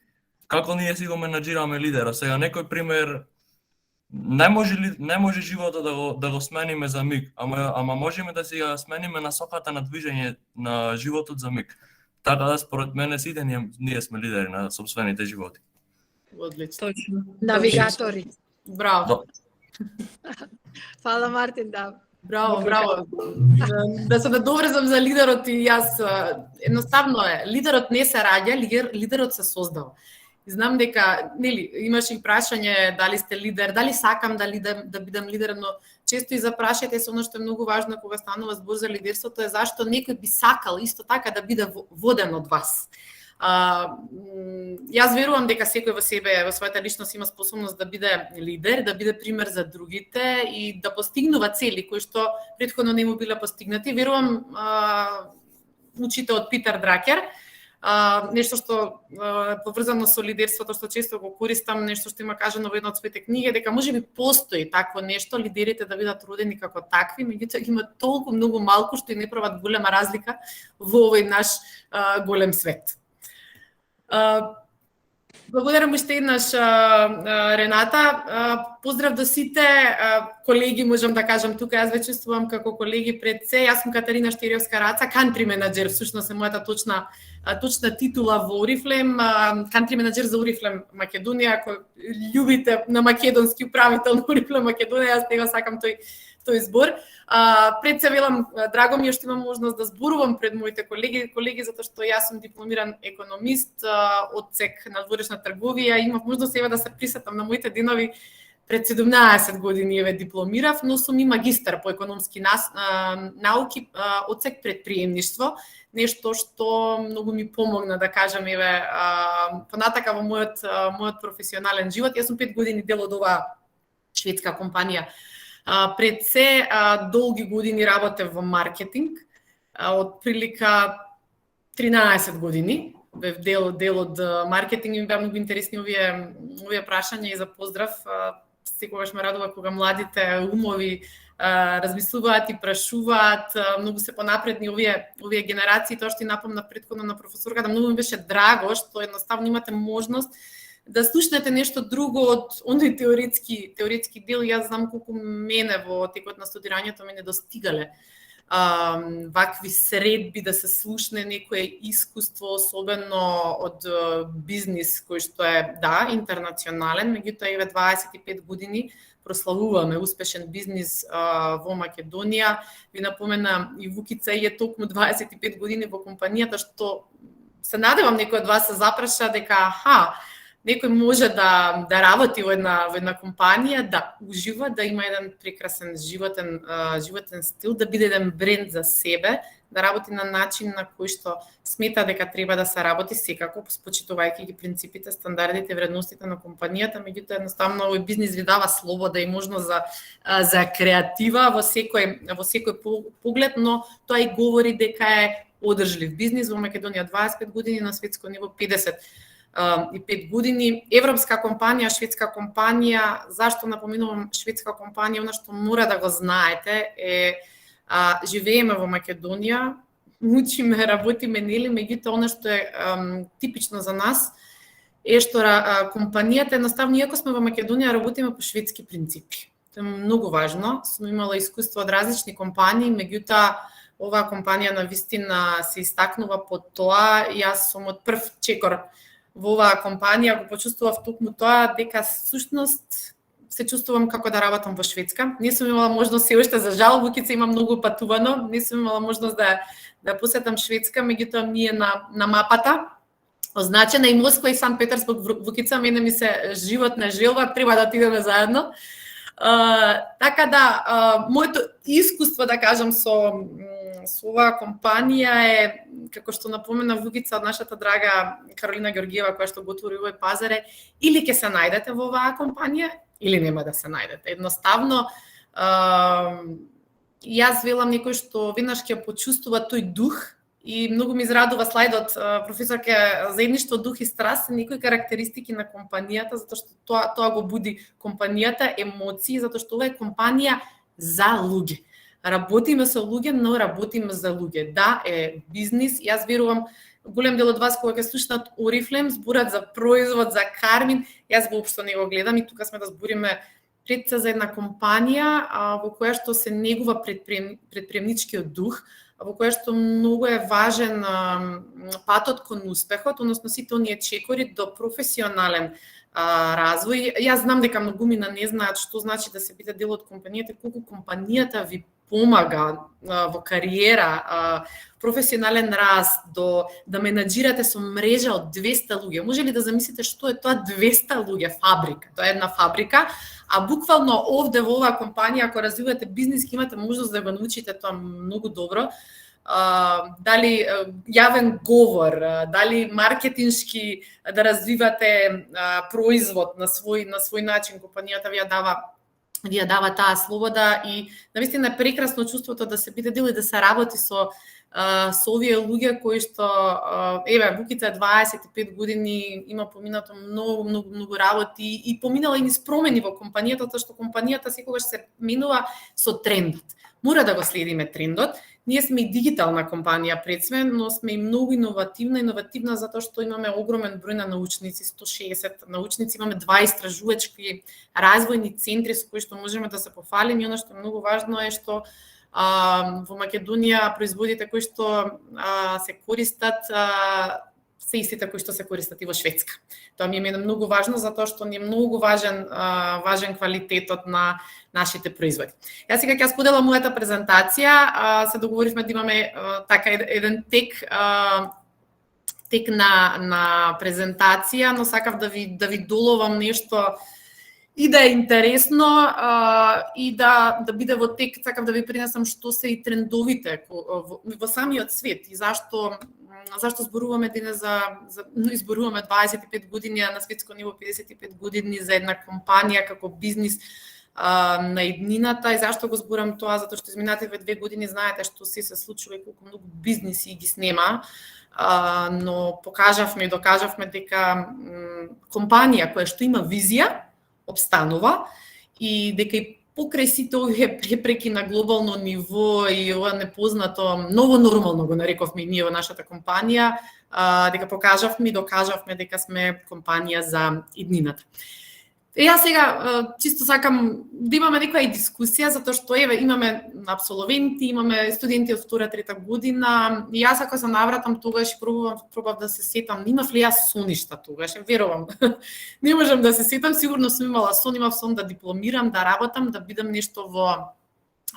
[SPEAKER 6] како ние си го менаџираме лидерот. Сега некој пример не може животот да го смениме за миг, ама можеме да си ја смениме насоката на движење на животот за миг. Така да според мене сите ние сме лидери на сопствените животи.
[SPEAKER 1] Одлично.
[SPEAKER 3] Точно.
[SPEAKER 2] Навигатори.
[SPEAKER 1] Браво.
[SPEAKER 2] Фала Мартин, да.
[SPEAKER 1] Браво, браво. Да се надоврзам за лидерот и јас, едноставно е, лидерот не се раѓа, лидерот се создава. И знам дека, нели, имаш и прашање дали сте лидер, дали сакам да бидам лидер, но често и запрашајте се, оно што е многу важно кога станува збор за лидерството е зашто некој би сакал исто така да биде воден од вас. Јас верувам дека секој во себе, во својата личност има способност да биде лидер, да биде пример за другите и да постигнува цели кои што претходно не му биле постигнати. Верувам учите од Питер Дракер, нешто што поврзано со лидерството што често го користам, нешто што има кажано во една од своите книги, дека можеби постои такво нешто, лидерите да бидат родени како такви, меѓутоа ги има толку многу малку што и не прават голема разлика во овој наш голем свет. Благодарам уште еднаш, Рената. Поздрав до сите колеги, можам да кажам тука, јас ве чувствувам како колеги пред се. Јас сум Катарина Штириевска-Раца, кантри менаџер, всушност е мојата точна титула во Oriflame, кантри менаџер за Oriflame Македонија, кој љубите на македонски управител на Oriflame Македонија, јас него сакам тој збор. Пред се велам, драго ми е што имам можност да зборувам пред моите колеги, затоа што јас сум дипломиран економист, одсек надворешна трговија, имав можност сега да се присетам на моите денови пред 17 години еве дипломирав, но сум и магистар по економски науки, одсек предприемништво, нешто што многу ми помогна да кажам еве понатака во мојот професионален живот. Јас сум 5 години дел од оваа шведска компанија. Пред се долги години работев во маркетинг, од прилика 13 години, бев дел од маркетинг и ми беа многу интересни овие прашања и за поздрав. Секогаш ме радува кога младите умови размислуваат и прашуваат, многу се понапредни овие генерации, тоа што и напомна претходно на професорката, многу ми беше драго што едноставно имате можност да слушнете нешто друго од оној теоретски дел. Јас знам колку мене во текот на студирањето ми недостигале вакви средби да се слушне некое искуство, особено од бизнис кој што е, да, интернационален, меѓутоа еве 25 години прославуваме успешен бизнис во Македонија. Ви напомена и Вукица и е токму 25 години во компанијата, што се надевам некој од вас се запраша дека некој може да работи во една компанија, да ужива, да има еден прекрасен животен стил, да биде еден бренд за себе, да работи на начин на кој што смета дека треба да се работи, секако спочитувајќи ги принципите, стандардите, вредностите на компанијата, меѓутоа едноставно овој бизнис ви дава слобода и можност за креатива во секој поглед, но тоа и говори дека е одржлив бизнис. Во Македонија 25 години, на светско ниво 55 години. Европска компанија, шведска компанија. Зашто напоминувам шведска компанија? Она што мора да го знаете е живееме во Македонија, учиме, работиме, нели, меѓутоа она што е типично за нас е што компанијата едноставно, иако сме во Македонија, работиме по шведски принципи. Тоа е многу важно. Сум имала искуство од различни компании, меѓутоа оваа компанија навистина се истакнува по тоа. Јас сум од прв чекор во оваа компанија, го почувствував токму тоа дека всушност се чувствувам како да работам во Шведска. Не сум имала можност се уште, за жал, Вукица има многу патувано, не сум имала можност да посетам Шведска, меѓутоа ми е на мапата означена и Москва и Санкт Петербург. Вукица, мене ми се животна желба, треба да отидеме заедно. Така да, моето искуство, да кажам, со оваа компанија е, како што напомена Вукица, од нашата драга Каролина Георгиева, која што го отвори овој пазар, е или ќе се најдете во оваа компанија, или нема да се најдете. Едноставно, јас велам некој што веднаш ќе почувствува тој дух, и многу ми израдува слайдот професорке заедништво, дух и страст, некои карактеристики на компанијата, затоа што тоа го буди компанијата, емоции, затоа што ова е компанија за луѓе. Работиме со луѓе, но работиме за луѓе. Да, е бизнис. Јас верувам, голем дел од вас кога ќе слушнат Oriflame, зборат за производ, за Кармин, јас воопшто не го гледам и тука сме да збориме пред се за една компанија во која што се негува предприемничкиот дух, во која што многу е важен патот кон успехот, односно сите оние чекори до професионален развој. Јас знам дека многумина не знаат што значи да се биде дел од компанијата, колку компанијата ви помага во кариера, професионален раст, да менаџирате со мрежа од 200 луѓе. Може ли да замислите што е тоа 200 луѓе фабрика? Тоа е една фабрика, а буквално овде во оваа компанија, ако развивате бизнис, имате можност да го научите тоа многу добро. Дали јавен говор, дали маркетиншки да развивате производ на свој начин, компанијата ви ја дава таа слобода и навистина е прекрасно чувството да се биде дел и да се работи со овие луѓе кои што Вукица 25 години има поминато многу работи и поминала и низ промени во компанијата, тоа што компанијата секогаш се менува со трендот. Мора да го следиме трендот. Ние сме и дигитална компанија пред све, но сме и многу иновативна затоа што имаме огромен број на научници, 160 научници, имаме 2 истражувачки развојни центри со кои што можеме да се пофалиме. И она што е многу важно е што во Македонија производите кои што се користат се истите кои што се користат и во Шведска. Тоа ми е многу важно затоа што ни е многу важен квалитетот на нашите производи. Јас сега ќе споделам мојата презентација. Се договоривме да имаме така еден тек на презентација, но сакав да ви доловам нешто и да е интересно и да биде во тек. Сакав да ви пренесам што се и трендовите во самиот свет и зашто зборуваме денес изборуваме 25 години, а на светско ниво 55 години за една компанија како бизнис на иднината. И зашто го зборам тоа? Затоа што изминативе 2 години знаете што се случува и колку многу бизниси ги снема, но покажавме и докажавме дека компанија која што има визија обстанува и дека и покрај сите овие препреки на глобално ниво и ова непознато ново нормално го нарековме и ние во нашата компанија, дека покажавме и докажавме дека сме компанија за иднината. Јас сега чисто сакам да имаме некоја дискусија, затоа што имаме абсолвенти, имаме студенти од 2-3 година, и јас ако се навратам тогаш пробав да се сетам, имав ли јас соништа тогаш, верувам. Не можам да се сетам, сигурно сум имала сон, имав сон да дипломирам, да работам, да бидам нешто во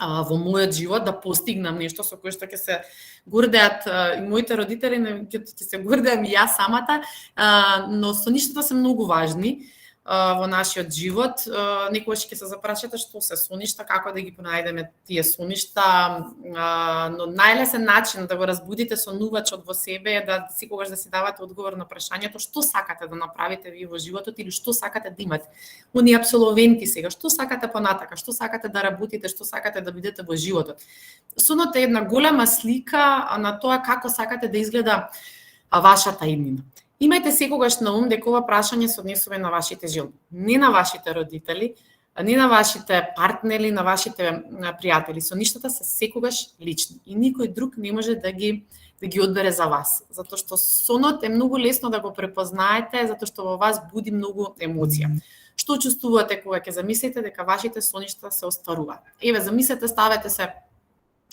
[SPEAKER 1] мојот живот, да постигнам нешто со кое што ќе се гордеат и моите родители, ќе се гордеам и јас самата, но соништата се многу важни во нашиот живот. Некогаш ќе се запрашате што се соништа, како да ги понајдеме тие соништа, но најлесен начин да го разбудите сонувачот во себе е да секогаш да си давате одговор на прашањето што сакате да направите вие во животот или што сакате да имате. Оние апсолвенти сега, што сакате понатака, што сакате да работите, што сакате да бидете во животот. Сонот е една голема слика на тоа како сакате да изгледа вашата иднина. Имајте секогаш на ум дека ова прашање се однесува на вашите желби, не на вашите родители, не на вашите партнери, на вашите пријатели. Соништата се секогаш лични и никој друг не може да ги одбере за вас, затоа што сонот е многу лесно да го препознаете, затоа што во вас буди многу емоција. Што чувствувате кога ќе замислите дека вашите соништа се остваруваат? Замислете, ставете се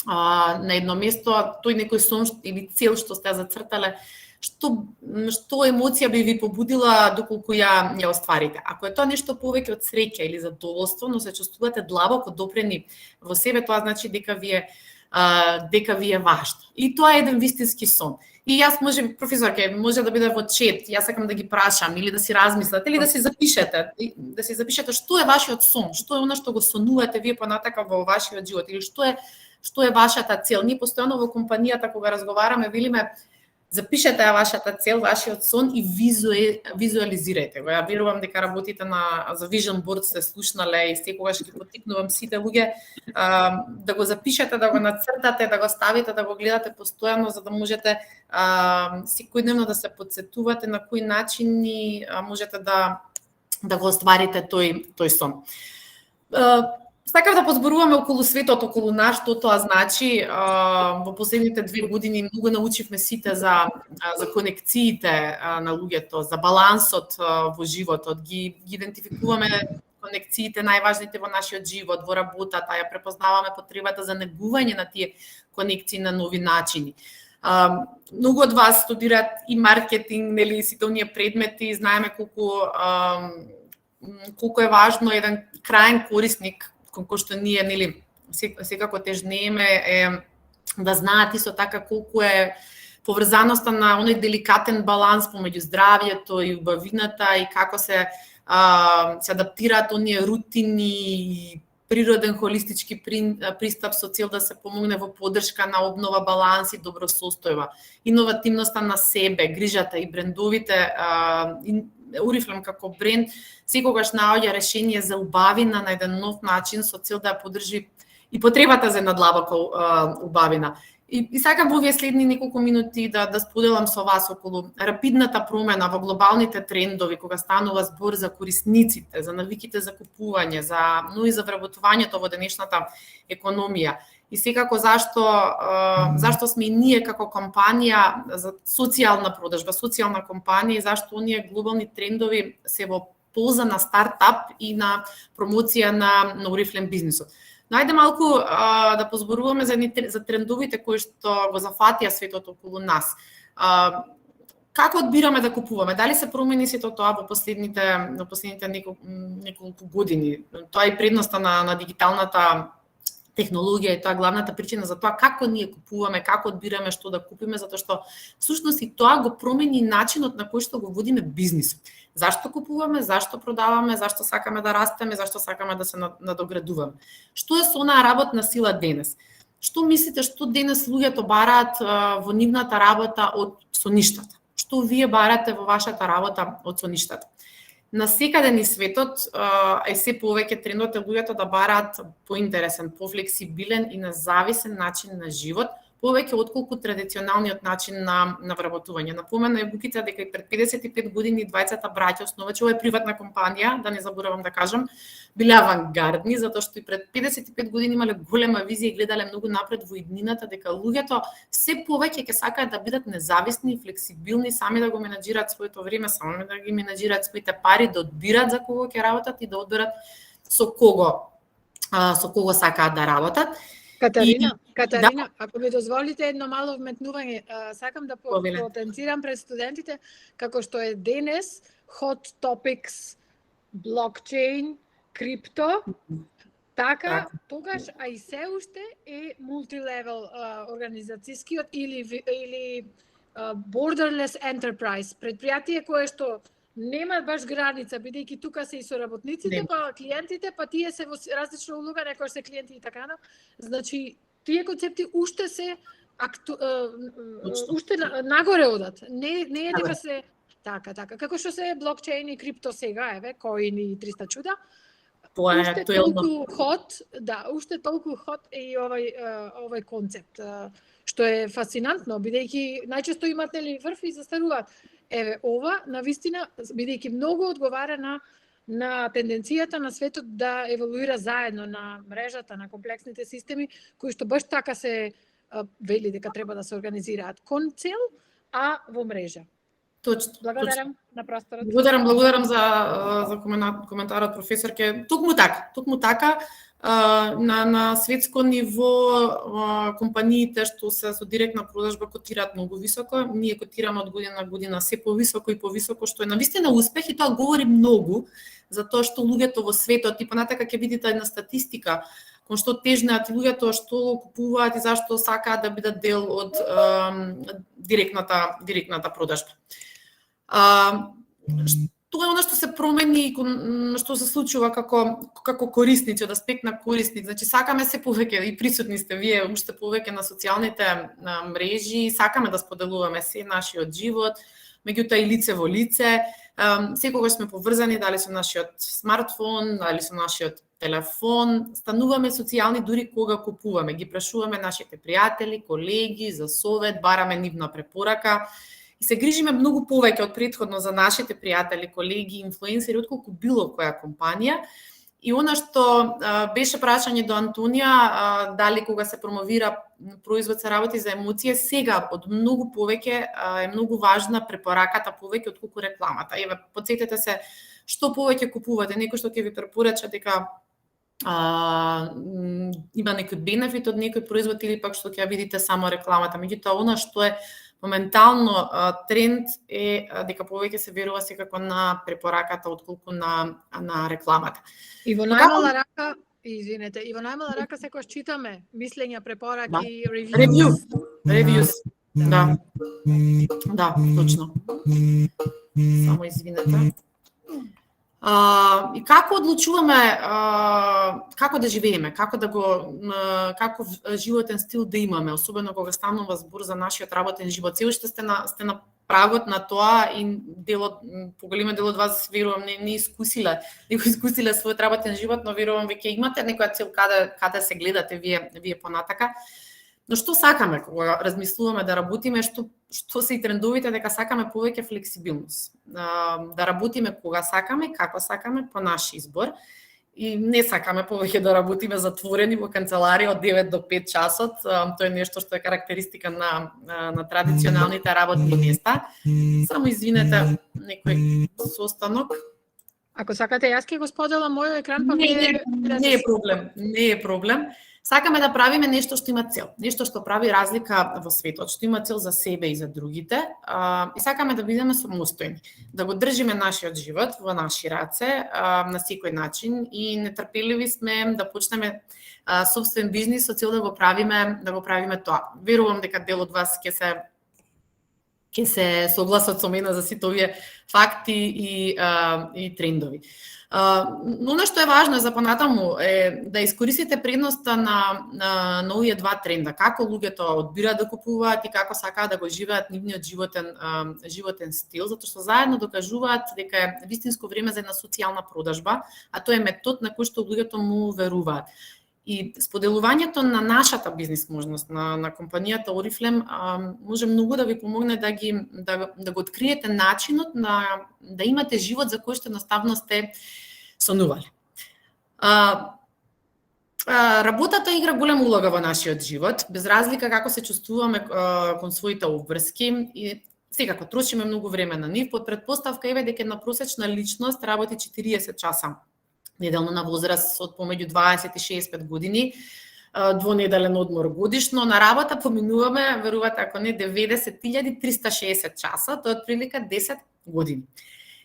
[SPEAKER 1] на едно место, тој некој сон или цел што сте зацртале, што емоција би ви побудила доколку ја остварите. Ако е тоа нешто повеќе од среќа или задоволство, но се чувствувате длабоко допрени во себе, тоа значи дека ви е важно. И тоа е еден вистински сон. И јас професорке, може да биде во чет, јас сакам да ги прашам или да си размислите или да си запишете што е вашиот сон, што е она што го сонувате вие понатака во вашиот живот или што е вашата цел. Ние постојано во компанијата кога разговараме велиме запишете вашата цел, вашиот сон и визуализирајте го. Ја верувам дека работите за Vision Board се слушнале и секогаш ги поттикнувам сите луѓе да го запишете, да го нацртате, да го ставите, да го гледате постојано, за да можете секојдневно да се потсетувате на кои начини можете да го остварите тој сон. Сакав да позборуваме околу светот, околу нас, што тоа значи. Во последните 2 години многу научивме сите за конекциите на луѓето, за балансот во животот. Ги идентификуваме конекциите најважните во нашиот живот, во работата, ја препознаваме потребата за негување на тие конекции на нови начини. Многу од вас студираат и маркетинг, нели, сите оние предмети, знаеме колку е важно еден крајен корисник, кој што ние, нели, секако тежнееме, да знаат исто така колку е поврзаноста на оној деликатен баланс помеѓу здравјето и убавината и како се адаптираат оние рутини и природен холистички пристап со цел да се помогне во поддршка на обнова, баланс и добросостојба. Иновативноста на себе, грижата и брендовите, Oriflame како бренд секогаш наоѓа решение за убавина на еден нов начин со цел да ја поддржи и потребата за една длабока убавина. И сакам во овие следни неколку минути да споделам со вас околу рапидната промена во глобалните трендови кога станува збор за корисниците, за навиките за купување, но и за вработувањето во денешната економија. И секако зашто сме и ние како компанија за социјална продажба, социјална компанија и зашто оние глобални трендови се во полза на стартап и на промоција на Oriflame бизнисот. Но ајде малку да позборуваме за трендовите кои што го зафатија светот околу нас. Како одбираме да купуваме? Дали се промени сето тоа во последните неколку години? Тоа е предноста на дигиталната технологија и тоа е главната причина за тоа како ние купуваме, како одбираме што да купиме, затоа што всушност и тоа го промени начинот на кој што го водиме бизнисот. Зашто купуваме, зашто продаваме, зашто сакаме да растеме, зашто сакаме да се надоградуваме. Што е со онаа работна сила денес? Што мислите, што денес луѓето бараат во нивната работа од соништата? Што вие барате во вашата работа од соништата? Насекаде низ светот е се повеќе трендот е луѓето да бараат поинтересен, пофлексибилен и независен начин на живот, повеќе отколку традиционалниот начин на вработување. Напомена Букица дека и пред 55 години двајцата браќа основачи, ова е приватна компанија, да не заборавам да кажам, биле авангардни, затоа што и пред 55 години имале голема визија и гледале многу напред во иднината, дека луѓето се повеќе ќе сакаат да бидат независни и флексибилни, сами да го менаџираат своето време, сами да ги менаџираат своите пари, да одбират за кого ќе работат и да одберат со кого сакаат да работат.
[SPEAKER 2] Катарина, ако ми дозволите едно мало вметнување, сакам да потенцирам пред студентите како што е денес hot topics, блокчейн, крипто, така, тогаш, а и се уште е мултилевел организацијскиот или borderless enterprise, предпријатие кое што нема баш граница, бидејќи тука се и соработниците, па клиентите, па тие се во различна улога, некој се клиенти и така. Значи, тие концепти уште се уште нагоре одат. Не е дека се така. Како што се блокчейн и крипто сега, еве, коин и 300 чуда. Уште толку хот е и овој концепт, што е фасцинантно, бидејќи најчесто имат нели врв и застаруваат. Еве, ова, навистина, бидејќи многу одговара на тенденцијата на светот да еволуира заедно на мрежата, на комплексните системи, кои што баш така се вели дека треба да се организираат кон цел, а во мрежа.
[SPEAKER 1] Точно.
[SPEAKER 2] Благодарам на просторот.
[SPEAKER 1] Благодарам за коментарот, професорке. Токму така, на светско ниво компаниите што се со директна продажба котираат многу високо, ние котираме од година на година се повисоко и повисоко, што е навистина успех и тоа говори многу за тоа што луѓето во светот, и понатака ќе видите една статистика кон што тежнеат луѓето што купуваат и зашто сакаат да бидат дел од директната продажба. Тоа е оно што се промени, што се случува како корисници, од аспект на корисник. Значи, сакаме се повеќе, и присутни сте вие уште повеќе на социјалните мрежи, сакаме да споделуваме се нашиот живот, меѓутоа и лице во лице. Секогаш сме поврзани, дали со нашиот смартфон, дали со нашиот телефон, стануваме социјални дури кога купуваме. Ги прашуваме нашите пријатели, колеги за совет, бараме нивна препорака. И се грижиме многу повеќе од претходно за нашите пријатели, колеги, инфлуенсери, отколку било која компанија. И она што беше прашање до Антонија, дали кога се промовира производ се работи за емоција, сега од многу повеќе е многу важна препораката повеќе отколку рекламата. Еве, потсетете се што повеќе купувате, некој што ќе ви препорача дека има некој бенефит од некој производ или пак што ќе ја видите само рекламата. Меѓутоа, она што е моментално тренд е дека повеќе се верува секако на препораката отколку на рекламата.
[SPEAKER 2] И во најмала рака, извинете, и во најмала рака секогаш читаме мислења, препораки,
[SPEAKER 1] Reviews. Да. Да, точно. Само извинете. И како одлучуваме како да живееме, каков животен стил да имаме, особено кога станува збор за нашиот работен живот. Се уште сте на прагот на тоа и поголемиот дел од вас верувам не искусиле својот работен живот, но верувам веќе имате некоја цел каде се гледате вие понатака. Но што сакаме кога размислуваме да работиме, што се и трендовите, дека сакаме повеќе флексибилност. Да работиме кога сакаме, како сакаме, по наш избор. И не сакаме повеќе да работиме затворени во канцеларија од 9 до 5 часот. Тоа е нешто што е карактеристика на традиционалните работни места. Само извинете некој состанок.
[SPEAKER 2] Ако сакате, јас ќе го споделам мојот екран, па
[SPEAKER 1] не е проблем. Сакаме да правиме нешто што има цел, нешто што прави разлика во светот, што има цел за себе и за другите, и сакаме да бидеме самостојни, да го држиме нашиот живот во наши раце на секој начин и нетрпеливи сме да почнеме собствен бизнис со цел да го правиме тоа. Верувам дека дел од вас ќе се согласат со мене за сите овие факти и трендови. Но што е важно за понатаму е да искористите предноста на овие два тренда, како луѓето одбираат да купуваат и како сакаат да го живеат нивниот животен стил, затоа што заедно докажуваат дека е вистинско време за една социјална продажба, а тоа е метод на кој што луѓето му веруваат. И споделувањето на нашата бизнис можност, на компанијата Oriflame, може многу да ви помогне да го откриете начинот да имате живот за кој што едноставно сте сонувале. Работата игра голема улога во нашиот живот, без разлика како се чувствуваме кон своите обврски и секако трошиме многу време на нив, под претпоставка дека една просечна личност работи 40 часа неделно на возраст од помеѓу 20 и 65 години, двонеделен одмор годишно. На работа поминуваме, верувате, ако не 90.360 часа, тоа е отприлика 10 години.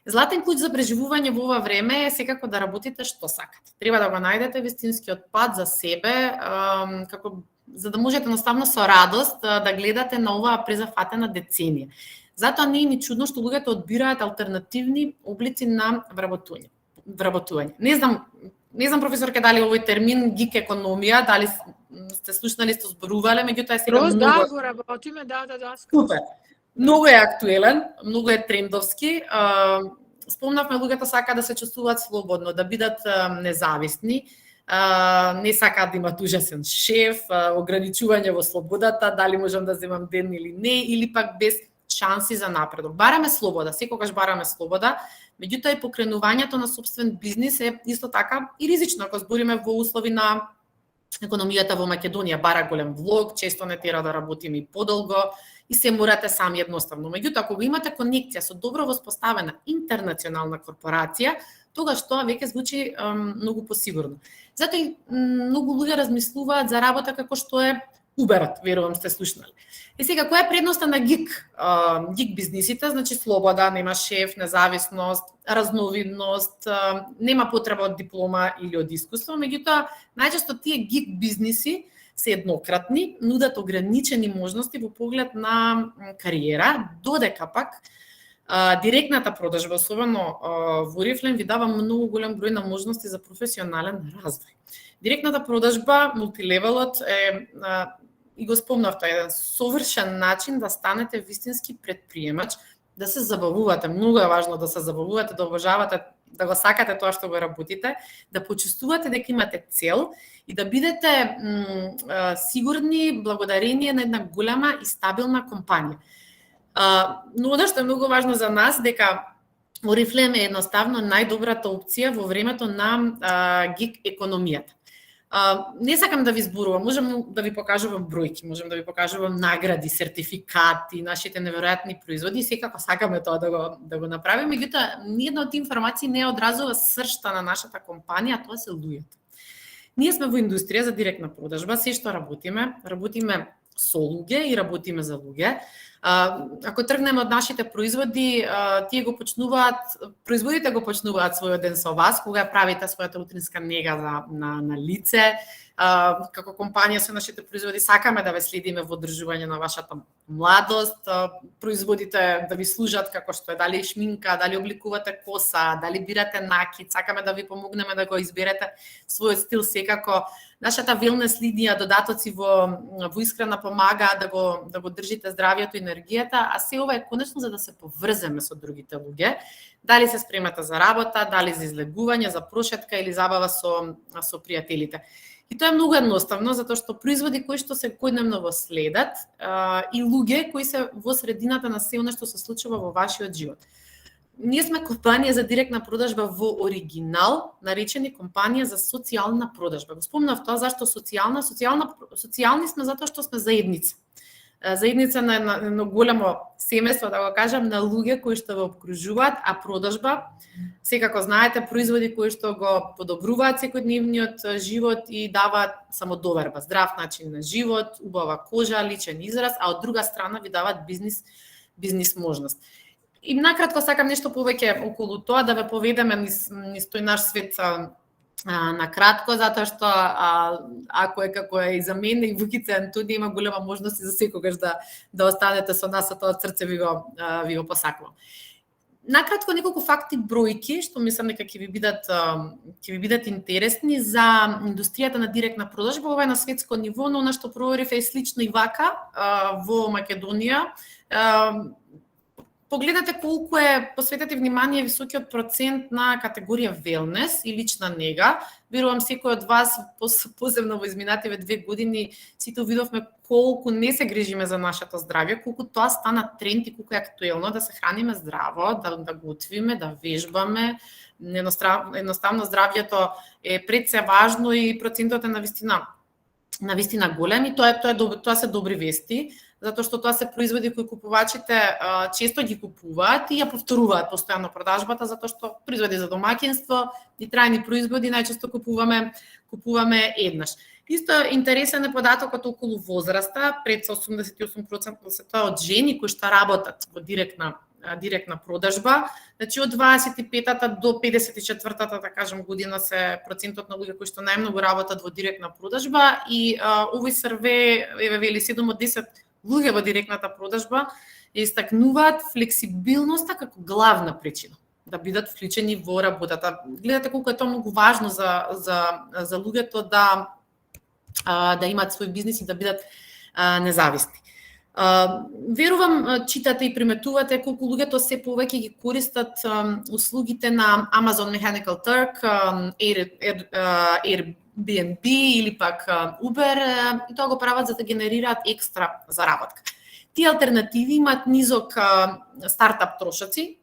[SPEAKER 1] Златен клуч за преживување во ова време е секако да работите што сакате. Треба да го најдете вистинскиот пат за себе, за да можете едноставно со радост да гледате на оваа презафатена деценија. Затоа не е ни чудно што луѓето одбираат алтернативни облици на вработување. Не знам професорке дали овој термин гик економија, дали сте слушнали, сте зборувале, меѓутоа сега многу
[SPEAKER 2] да го работиме, да.
[SPEAKER 1] Супер. Многу е актуелен, многу е трендовски. Спомнавме, луѓето сакаат да се чувствуваат слободно, да бидат независни, не сакаат да имат ужасен шеф, ограничување во слободата, дали можам да земам ден или не, или пак без шанси за напредок. Бараме слобода, секогаш бараме слобода, меѓутоа и покренувањето на собствен бизнис е исто така и ризично, ако збориме во услови на економијата во Македонија. Бара голем влог, често не тера да работиме и подолго и се морате сами едноставно. Меѓутоа, ако го имате конекција со добро воспоставена интернационална корпорација, тогаш тоа веќе звучи многу посигурно. Затоа и многу луѓе размислуваат за работа како што е Uber-от, верувам сте слушнали. И сега, која е предноста на гик бизнисите? Значи слобода, нема шеф, независност, разновидност, нема потреба од диплома или од искуство, меѓутоа најчесто тие гик бизниси се еднократни, нудат ограничени можности во поглед на кариера, додека пак директната продажба, особено во Oriflame, ви дава многу голем број на можности за професионален развој. Директната продажба, мултилевелот е, и го спомнав, тоа е еден совршен начин да станете вистински предприемач, да се забавувате. Многу е важно да се забавувате, да обожавате, да го сакате тоа што го работите, да почувствувате дека имате цел и да бидете сигурни благодарение на една голема и стабилна компанија. Но она што е многу важно за нас, дека Oriflame е едноставно најдобрата опција во времето на гиг економијата. Не сакам да ви зборувам, можам да ви покажувам бројки, можам да ви покажувам награди, сертификати, нашите неверојатни производи, секако сакаме тоа да го направиме, меѓутоа ниедна од тие информации не одразува сршта на нашата компанија, тоа се луѓето. Ние сме во индустрија за директна продажба, се што работиме со луѓе и работиме за луѓе. Ако тргнеме од нашите производи, тие го почнуваат, производите го почнуваат својот ден со вас, кога правите својата утринска нега на лице. Како компанија со нашите производи сакаме да ве следиме во одржување на вашата младост, производите да ви служат како што е дали шминка, дали обликувате коса, дали бирате накид, сакаме да ви помогнеме да го изберете својот стил секако. Нашата велнес линија, додатоци во исхрана помага да го држите здравјето и енергијата, а се ова е конечно за да се поврземе со другите луѓе. Дали се спремате за работа, дали за излегување, за прошетка или забава со пријателите. И тоа е многу едноставно, затоа што производи кои што секојдневно во следат и луѓе кои се во средината на се она што се случува во вашиот живот. Ние сме компанија за директна продажба во оригинал, наречени компанија за социјална продажба. Го спомнав тоа зашто социјална. Социјални сме затоа што сме заедница. Заедница на едно големо семејство, да го кажам, на луѓе кои што ве обкружуваат, а продажба, секако знаете, производи кои што го подобруваат секојдневниот живот и даваат самодоверба, здрав начин на живот, убава кожа, личен израз, а од друга страна ви даваат бизнис можност. И накратко сакам нешто повеќе околу тоа да ве поведеме низ тој наш свет накратко, затоа што ако е како е и за мене и Вукица Антони има голема можност и за секогаш да останете со нас, со тоа срце ви го посакувам. Накратко неколку факти, бројки што мислам дека ќе ви бидат интересни за индустријата на директна продажба. Ова е на светско ниво, но она што проверив е слично и вака во Македонија. Погледнете колку е посветете внимание високиот процент на категорија велнес и лична нега. Верувам секој од вас, посебно во изминативе 2 години, сите видовме колку не се грижиме за нашето здравје, колку тоа стана тренд и колку е актуелно да се храниме здраво, да готвиме, да вежбаме. Едноставно здравјето е пред се важно и процентот е навистина голем и тоа се добри вести, затоа што тоа се производи кои купувачите често ги купуваат и ја повторуваат постојано продажбата, затоа што производи за домаќинство и трајни производи најчесто купуваме еднаш. Исто интересен е податокот околу возраста, пред 88% се тоа од жени кои што работат во директна продажба. Значи од 25-та до 54-та, да кажам, година се процентот на луѓе кои што најмногу работат во директна продажба и овој серве вели 7 од 10 луѓе во директната продажба истакнуваат флексибилноста како главна причина да бидат вклучени во работата. Гледате колку е тоа многу важно за луѓето да имаат свој бизнис и да бидат независни. Верувам, читате и приметувате колку луѓето се повеќе ги користат услугите на Amazon Mechanical Turk, Airbnb или пак Uber, и тоа го прават за да генерираат екстра заработка. Тие алтернативи имаат низок стартап трошоци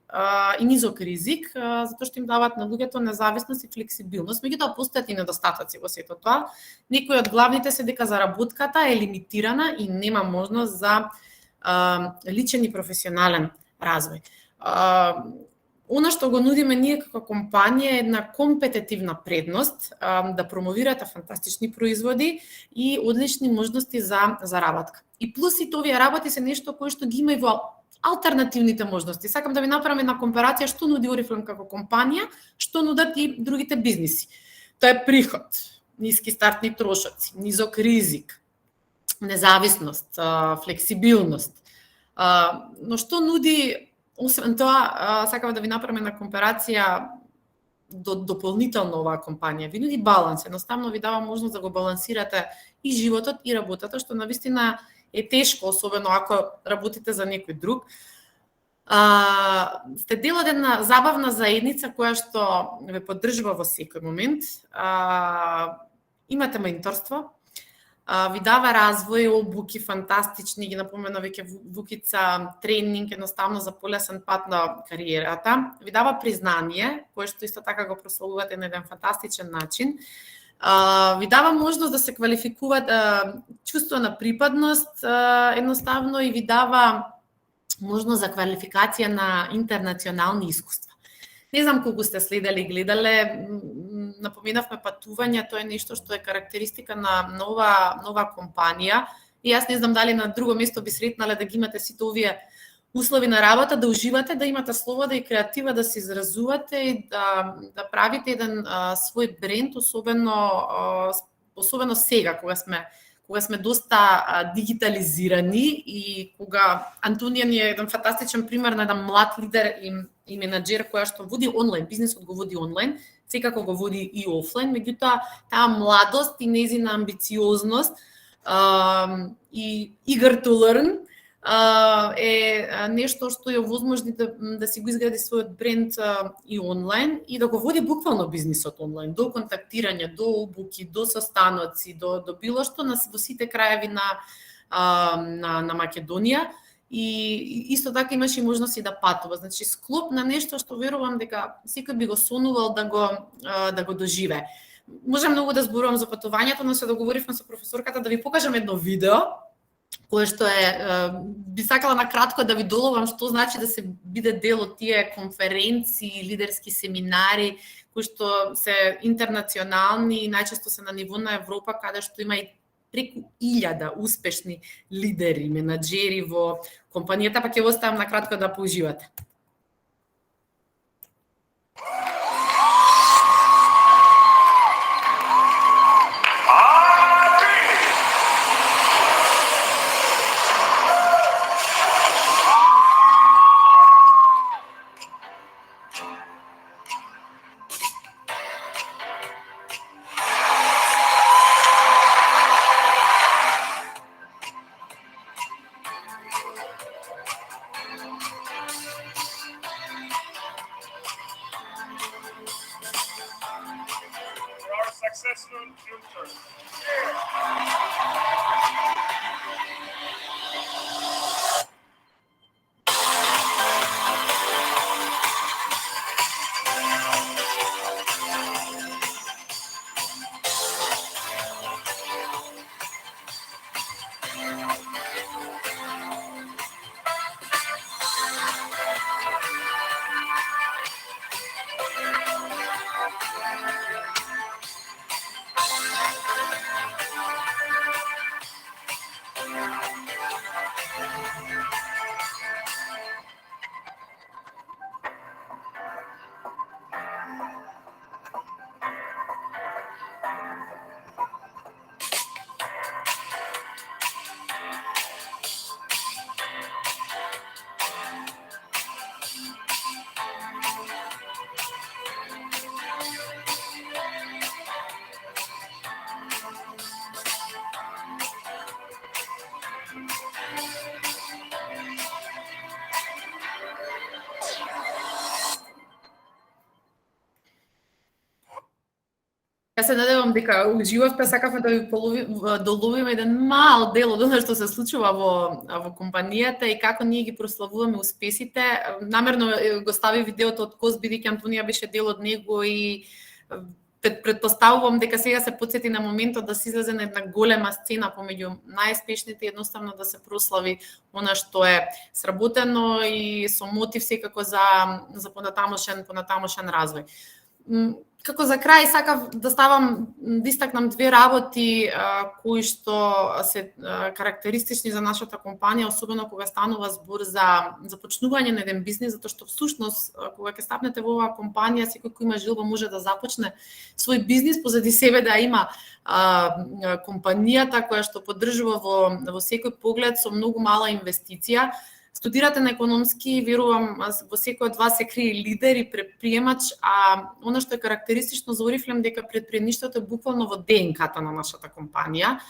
[SPEAKER 1] и низок ризик, затоа што им даваат на луѓето независност и флексибилност. Меѓутоа постојат и недостатоци во сето тоа. Некои од главните се дека заработката е лимитирана и нема можност за личен и професионален развој. Она што го нудиме ние како компанија е една компетитивна предност, да промовирате фантастични производи и одлични можности за заработка. И плюс и овие работи се нешто кое што ги има и во алтернативните можности. Сакам да ви направам една компарација што нуди Oriflame како компанија, што нудат и другите бизниси. Тоа е приход, ниски стартни трошоци, низок ризик, независност, флексибилност. Но што нуди, освен тоа, сакам да ви направам една компарација дополнително оваа компанија. Ви нуди баланс, едноставно ви дава можност да го балансирате и животот и работата, што навистина е тешко, особено ако работите за некој друг. Сте дел од една забавна заедница која што ве поддржува во секој момент. Имате менторство, ви дава развој, обуки фантастични, ги напомена веќе Вукица, тренинг едноставно за полесен пат на кариерата. Ви дава признание, кое што исто така го прославувате на еден фантастичен начин. ви дава можност да се квалификуваат, чувство на припадност едноставно, и ви дава можност за квалификација на интернационални искуства. Не знам колку сте следели, гледале, напоменавме патување, тоа е нешто што е карактеристика на нова компанија, и јас не знам дали на друго место би сретнале да ги имате сите овие услови на работа, да уживате, да имате слобода и креатива да се изразувате и да правите еден свој бренд, особено сега кога сме доста дигитализирани и кога Антонија ни е еден фантастичен пример на еден млад лидер и менаџер која што води онлайн, бизнисот го води онлайн, секако го води и офлайн, меѓутоа таа младост и нејзина амбициозност и eager to learn е нешто што ја овозможни да си го изгради својот бренд и онлайн и да го води буквално бизнисот онлайн, до контактирање, до обуки, до состаноци, до било што во сите краеви на Македонија. И исто така имаше и можност и да патува. Значи склоп на нешто што верувам дека секој би го сонувал да го доживее. Можам многу да зборувам за патувањето, но се договоривме со професорката да ви покажам едно видео кое што би сакала на кратко да ви доловам што значи да се биде дел од тие конференции, лидерски семинари кои што се интернационални и најчесто се на ниво на Европа, каде што има и преку 1000 успешни лидери, менаџери во компанијата, па ќе го оставам на кратко да поуживате.
[SPEAKER 7] Successful future.
[SPEAKER 1] Јас се надевам дека уживавте, сакавме да ви доловиме еден мал дел од она што се случува во компанијата и како ние ги прославуваме успесите. Намерно го стави видеото од Коз, бидејќи Антонија беше дел од него и претпоставувам дека сега се потсети на моментот да се излезе на една голема сцена помеѓу најспешните, едноставно да се прослави она што е сработено и со мотив секако за понатамошен развој. Како за крај сакав да истакнам две работи кои што се карактеристични за нашата компанија, особено кога станува збор за започнување на еден бизнис, затоа што всушност кога ќе стапнете во оваа компанија, секој кој има желба може да започне свој бизнис, позади себе да има компанијата која што поддржува во секој поглед со многу мала инвестиција. Студирате на економски, верувам во секој од вас се крие лидер и предприемач, а она што е карактеристично за Oriflame дека предприемништвото е буквално во ДНК-та на нашата компанија.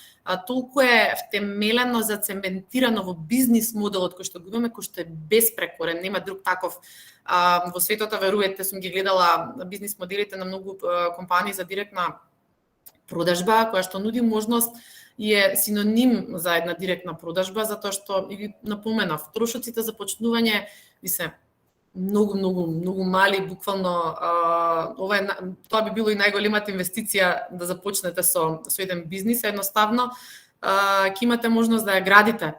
[SPEAKER 1] Толку е втемелено, зацементирано во бизнис моделот кој што го имаме, кој што е безпрекорен, нема друг таков во светот, верувате, сум ги гледала бизнис моделите на многу компании за директна продажба, која што нуди можност и е синоним за една директна продажба, затоа што, и ви напоменав, трошоците за почнување ви се многу мали, буквално тоа би било и најголемата инвестиција да започнете со еден бизнис, едноставно ќе имате можност да ја градите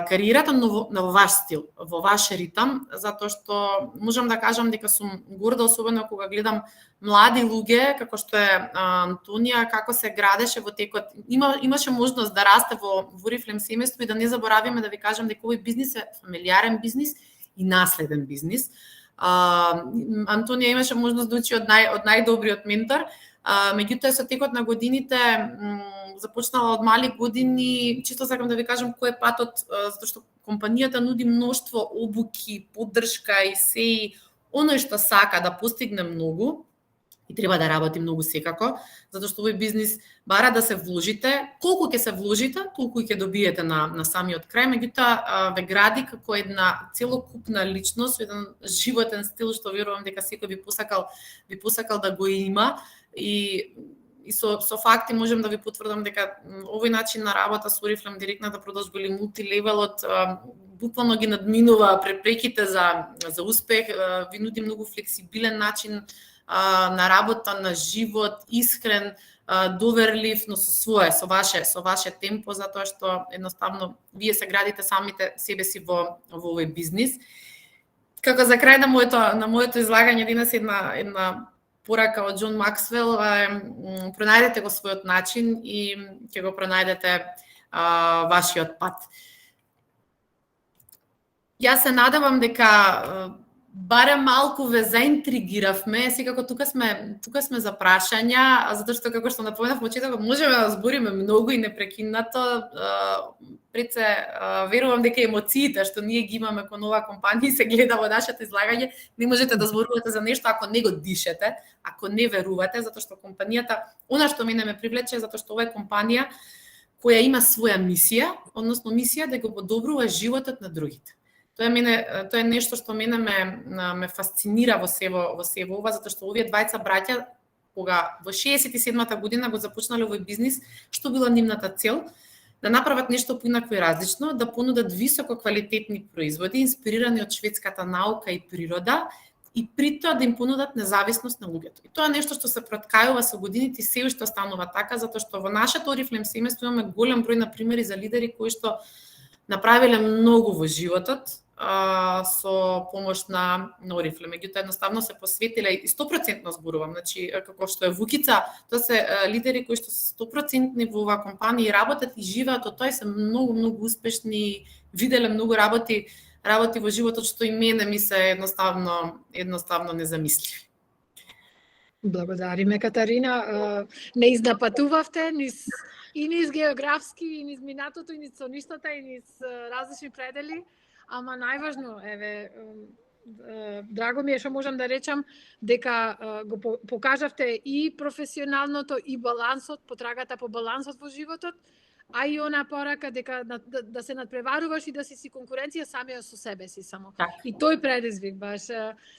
[SPEAKER 1] кариерата на ваш стил, во ваш ритам, затоа што можам да кажам дека сум горда, особено кога гледам млади луѓе, како што е Антонија, како се градеше во текот. Имаше можност да расте во Oriflame семејство и да не заборавиме да ви кажам дека овој бизнис е фамилиарен бизнис и наследен бизнис. Антонија имаше можност да учи од најдобриот ментор, меѓутоа со текот на годините започнала од мали години, чисто сакам да ви кажам кој е патот, затоа што компанијата нуди мноштво обуки, поддршка и се оној што сака да постигне многу и треба да работи многу секако, затоа што овој бизнис бара да се вложите, колку ќе се вложите, толку и ќе добиете на самиот крај, меѓутоа ве гради како една целокупна личност, еден животен стил што верувам дека секој би посакал да го има и со факти можем да ви потврдам дека овој начин на работа со Oriflame директната продажба или мултилевелот буквално ги надминува препреките за успех, ви нуди многу флексибилен начин на работа, на живот, искрен, доверлив, но со ваше темпо, затоа што едноставно вие се градите самите себе си во овој бизнис. Како за крај на моето излагање денес една порака од Џон Максвел, пронајдете го својот начин и ќе го пронајдете вашиот пат. Јас се надевам дека барем малку ве заинтригиравме, секако тука сме за прашања, затоа што како што напоменав во почетокот, можеме да збориме многу и непрекинато. Пред се верувам дека емоциите што ние ги имаме кон оваа компанија се гледа во нашето излагање, не можете да зборувате за нешто ако не го дишете, ако не верувате, затоа што компанијата, она што мене ме привлече, затоа што ова е компанија која има своја мисија, односно мисија да го подобрува животот на другите. Тоа е нешто што мене ме фасцинира во сево ова, затоа што овие двајца браќа, кога во 67-та година го започнале овој бизнис, што била нивната цел? Да направат нешто поинако и различно, да понудат високо квалитетни производи, инспирирани од шведската наука и природа, и при тоа да им понудат независност на луѓето. И тоа е нешто што се проткајува со годините и се уште останува така, затоа што во нашето Oriflame семејство имаме голем број на примери за лидери кои што направиле многу во животот, со помош на Oriflame. Меѓутоа едноставно се посветиле и 100% зборувам, значи како што е Вукица, тоа се лидери кои што се 100% во оваа компанија и работат и живеат од тоа и се многу успешни, виделе многу работи во животот што и мене ми се едноставно незамисливи.
[SPEAKER 2] Благодариме, Катарина. Не изнапатувавте и низ географски, и низ минатото, и низ соништата, и низ различни предели. Ама најважно, драго ми е што можам да речам дека го покажавте и професионалното и балансот, потрагата по балансот во животот, а и она порака дека да се надпреваруваш и да си конкуренција самиот со себе си само.
[SPEAKER 1] Так.
[SPEAKER 2] И тој предизвик баш,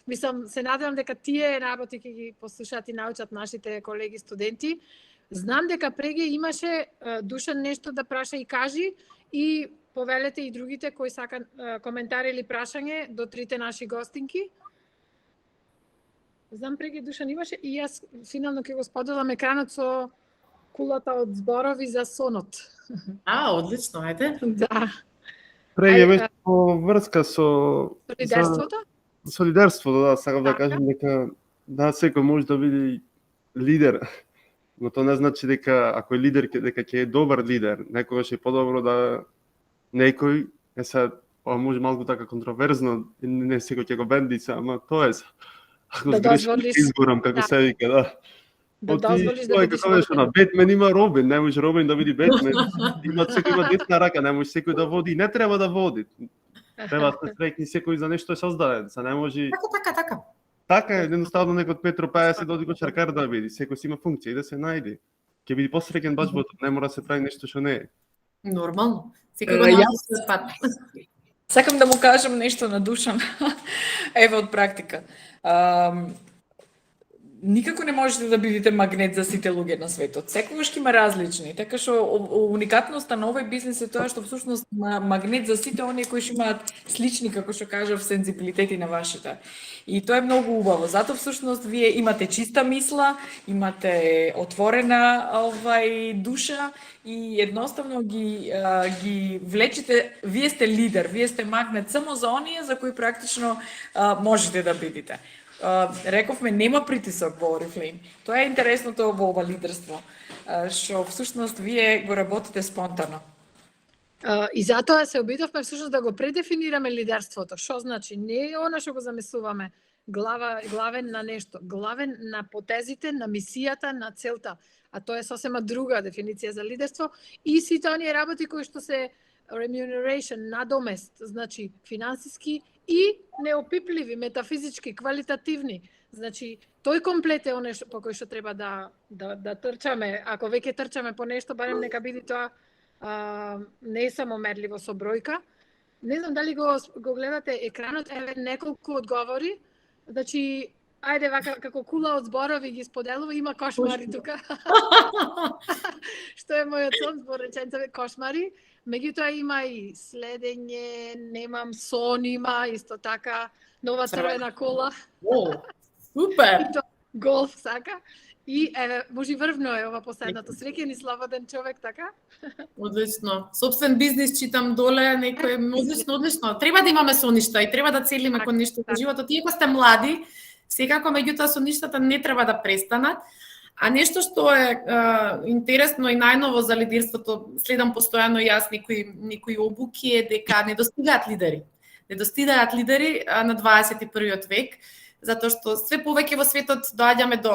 [SPEAKER 2] мислам, се надевам дека тие работи ќе ги послушаат и научат нашите колеги студенти. Знам дека преге имаше Душан нешто да праша и кажи и повелете и другите кои сакаат коментари или прашање до трите наши гостинки. Знам преги Душан имаше и јас финално ќе го споделам екранот со кулата од зборови за сонот.
[SPEAKER 1] Одлично, ајде.
[SPEAKER 2] Да.
[SPEAKER 5] Преге беше по врска со
[SPEAKER 2] Лидерството?
[SPEAKER 5] Со лидерството, да, сакам да кажам дека секој може да биде лидер. Но тоа не значи дека ако е лидер дека ќе е добар лидер, некогаш е подобро да некој ова може малку така контроверзно, не секој ќе го бендица, ама тоа е. Ако
[SPEAKER 2] дозволиш
[SPEAKER 5] изборам како се вика, да.
[SPEAKER 2] Да дозволиш да бидеш
[SPEAKER 5] на Бетмен има Робин, не може Робин да биде Бетмен. Секој има десна рака, не може секој да води, не треба да води. Треба да се среќни секој за нешто е создаден, се не може.
[SPEAKER 1] Така.
[SPEAKER 5] Така е, едноставно некој Петро Пајас доди го чаркар да биде, секој си има функција и да се најде. Ќе биде посреќен баш во тоа, не мора да се прави нешто што не е.
[SPEAKER 1] Нормално. Секој го наоѓа свој пат.
[SPEAKER 3] Сакам да му кажам нешто на Душан. Еве од практика. никако не можете да бидете магнет за сите луѓе на светот. Секогаш ќе има различни. Така што уникатноста на овој бизнес е тоа што всушност магнет за сите оние кои што имаат слични, како што кажав, сензибилитети на вашите. И тоа е многу убаво. Затоа всушност вие имате чиста мисла, имате отворена душа и едноставно ги влечете. Вие сте лидер, вие сте магнет само за оние за кои практично можете да бидете. Рековме, нема притисок во Oriflame. Тоа е интересното во ова лидерство, што всушност вие го работите спонтано.
[SPEAKER 2] И затоа се обидовме всушност да го предефинираме лидерството. Што значи? Не е она што го замислуваме главен на нешто, главен на потезите, на мисијата, на целта. А тоа е сосема друга дефиниција за лидерство. И сите оние работи кои што се remuneration, надомест, значи финансиски и неопипливи, метафизички, квалитативни. Значи, тој комплет е оне по кој што треба да трчаме. Ако веќе трчаме по нешто, барем нека биде тоа не е само мерливо со бројка. Не знам дали го гледате екранот, еве неколку одговори. Значи, ајде вака како кула од зборови ги споделува, има кошмари тука. Што е мојот сон збор реченица кошмари. Меѓутоа има и следење, немам сон, има исто така нова црвена кола.
[SPEAKER 1] О, супер!
[SPEAKER 2] Голф сака. И еве, може врвно е ова последното. Среќен и слободен човек, така?
[SPEAKER 1] Одлично. Собствен бизнис читам доле, некој одлично. Треба да имаме соништа и треба да целиме кон нешто во животот. Иако сте млади, секако меѓутоа соништата не треба да престанат. А нешто што е интересно и најново за лидерството, следам постојано јас некои обуки е дека недостигаат лидери. Недостигаат лидери на 21. век, затоа што све повеќе во светот доаѓаме до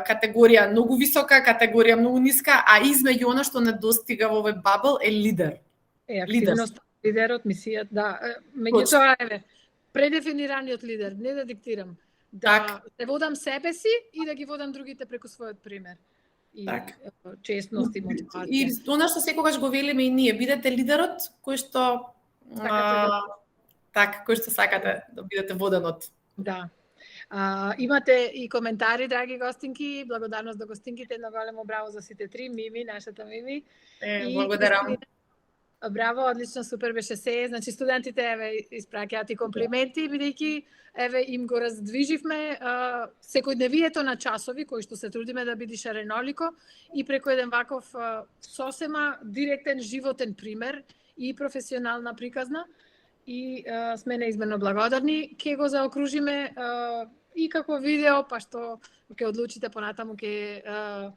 [SPEAKER 1] категорија многу висока, категорија многу ниска, а измеѓу она што недостига во овој бабл е лидер.
[SPEAKER 2] Активност, лидерот, мисијата, да. Меѓутоа, еве, предефинираниот лидер, не да диктирам. Да се водам себе си и да ги водам другите преку својот пример. И честност и мотивација.
[SPEAKER 1] И она што секогаш го велиме и ние, бидете лидерот кој што кој што сакате да бидете воденот.
[SPEAKER 2] Да. Имате и коментари, драги гостинки, благодарност до гостинките, едно големо браво за сите три, Мими, нашата Мими.
[SPEAKER 1] Благодарам.
[SPEAKER 2] Браво, одлично, супер беше се. Значи студентите еве испраќаат и комплименти бидејќи еве им го раздвиживме секојдневието на часови кои што се трудиме да биде шаренолико и преку еден ваков сосема директен животен пример и професионална приказна и сме неизмерно благодарни. Ке го заокружиме и како видео, па што ќе одлучите понатаму ќе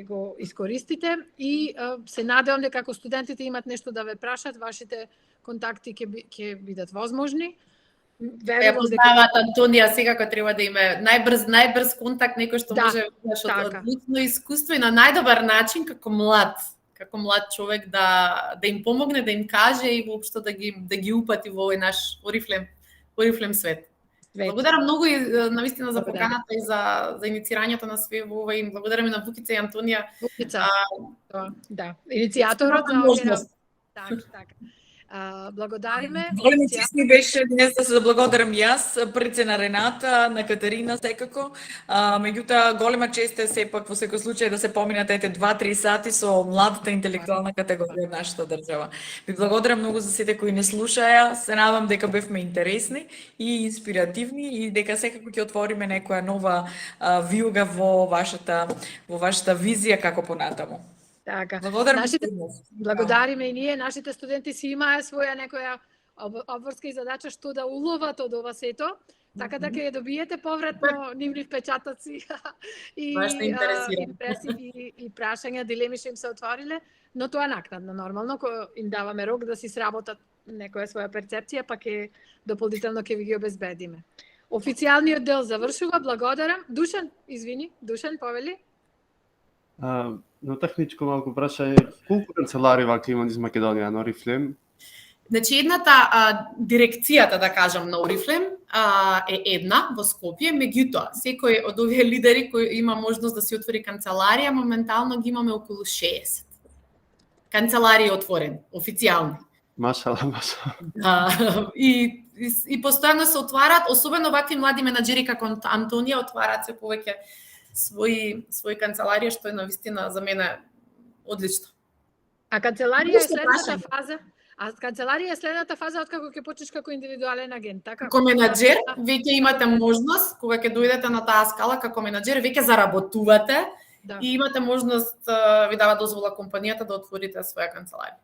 [SPEAKER 2] го искористите и се надевам дека ако студентите имат нешто да ве прашат, вашите контакти ќе бидат возможни.
[SPEAKER 1] Ја познаваат Антонија, секако треба да има најбрз контакт, некој што може од одлично искуство и на најдобар начин како млад човек да им помогне, да им каже и воопшто да ги упати во овој наш Oriflame свет. Благодарам многу и навистина за поканата и за иницирањето на све во ова и благодарам и на Вукица и Антонија.
[SPEAKER 2] Вукица, да, иницијаторот за
[SPEAKER 1] можност.
[SPEAKER 2] Така. Благодариме.
[SPEAKER 3] Големи чести беше денес да се благодарам јас, пред на Рената, на Катерина секако. Меѓутоа голема чест е сепак во секој случај да се поминат ете 2-3 сати со младата интелектуална категорија од нашата држава. Ви благодарам многу за сите кои не слушаја. Се надам дека бевме интересни и инспиративни и дека секако ќе отвориме некоја нова вилга во вашата визија како понатаму.
[SPEAKER 2] Така.
[SPEAKER 3] Благодариме
[SPEAKER 2] и ние, нашите студенти си имаа своја некоја обврска и задача што да уловат од ова сето, така да ќе добиете повратно нивни впечатоци и прашања, дилеми што им се отвориле, но тоа накнадно, нормално, кога им даваме рок да си сработат некоја своја перцепција, па ќе дополнително ќе ви ги обезбедиме. Официјалниот дел завршува, благодарам. Душан, повели?
[SPEAKER 5] Но техничко малку прашање, колку канцелари вака има низ Македонија на Oriflame?
[SPEAKER 1] Значи едната дирекцијата, да кажам, на Oriflame е една во Скопје, меѓутоа секој од овие лидери кои има можност да си отвори канцеларија, моментално ги имаме околу 60. Канцеларии отворени, официјални.
[SPEAKER 5] Машала.
[SPEAKER 1] И постојано се отварат, особено вакви млади менаџери како Антонија, отварат се повеќе свои канцеларија, што е навистина за мене одлично.
[SPEAKER 2] А канцеларија е
[SPEAKER 1] Нешто
[SPEAKER 2] следната
[SPEAKER 1] прашање.
[SPEAKER 2] фаза? А канцеларија е следната фаза откако ќе почнеш како индивидуален агент, така?
[SPEAKER 1] Како менаџер, веќе имате можност, кога ќе дојдете на таа скала како менаџер, веќе заработувате
[SPEAKER 2] Да,
[SPEAKER 1] и имате можност, ви дава дозвола компанијата да отворите своја канцеларија.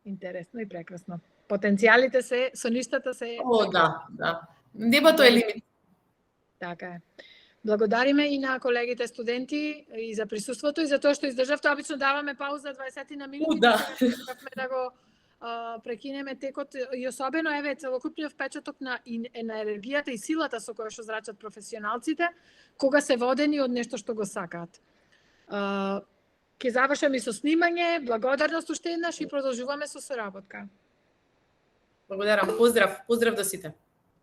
[SPEAKER 2] интересно и прекрасно. Потенцијалите се, соништата се...
[SPEAKER 1] О, да. Небото е лимит.
[SPEAKER 2] Така е. Благодариме и на колегите студенти и за присуството и за тоа што издржавте. Обично даваме пауза 20 на минути,
[SPEAKER 1] Да.
[SPEAKER 2] да го прекинеме текот и особено еве целокупниот впечаток на енергијата и силата со која што зрачат професионалците кога се водени од нешто што го сакаат. Ќе завршам и со снимање, благодарност уште еднаш и продолжуваме со соработка.
[SPEAKER 1] Благодарам. Поздрав до сите.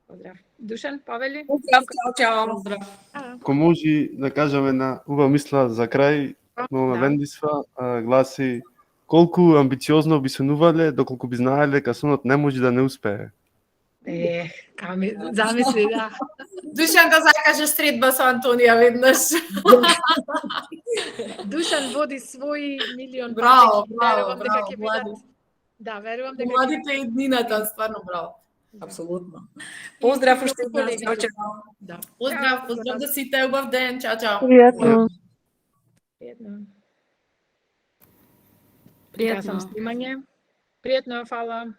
[SPEAKER 2] Поздрав. Душан, повели?
[SPEAKER 3] Поздрав, чао.
[SPEAKER 4] Поздрав.
[SPEAKER 5] Ако може да кажам една убава мисла за крај, Мама
[SPEAKER 2] Да.
[SPEAKER 5] Вендисва гласи: колку амбициозно би сонувале, доколку би знаеле дека сонот не може да не успее.
[SPEAKER 2] Замисли, да.
[SPEAKER 1] Душан да закажеш средба со Антонија веднаш.
[SPEAKER 2] Душан води своји милион
[SPEAKER 1] Браво,
[SPEAKER 2] патеки.
[SPEAKER 1] браво,
[SPEAKER 2] Верувам дека
[SPEAKER 1] браво,
[SPEAKER 2] ќе
[SPEAKER 1] млади.
[SPEAKER 2] бидат. Да, верувам дека ќе
[SPEAKER 1] Младите и днината, стварно браво.
[SPEAKER 3] Апсолутно. Поздрав уште еднаш,
[SPEAKER 2] колеги.
[SPEAKER 3] чао, чао.
[SPEAKER 2] Да.
[SPEAKER 1] Поздрав до сите, убав ден, чао, чао.
[SPEAKER 2] Пријатно.
[SPEAKER 4] Пријатно.
[SPEAKER 2] Јас сам снимање. Пријатно, фала.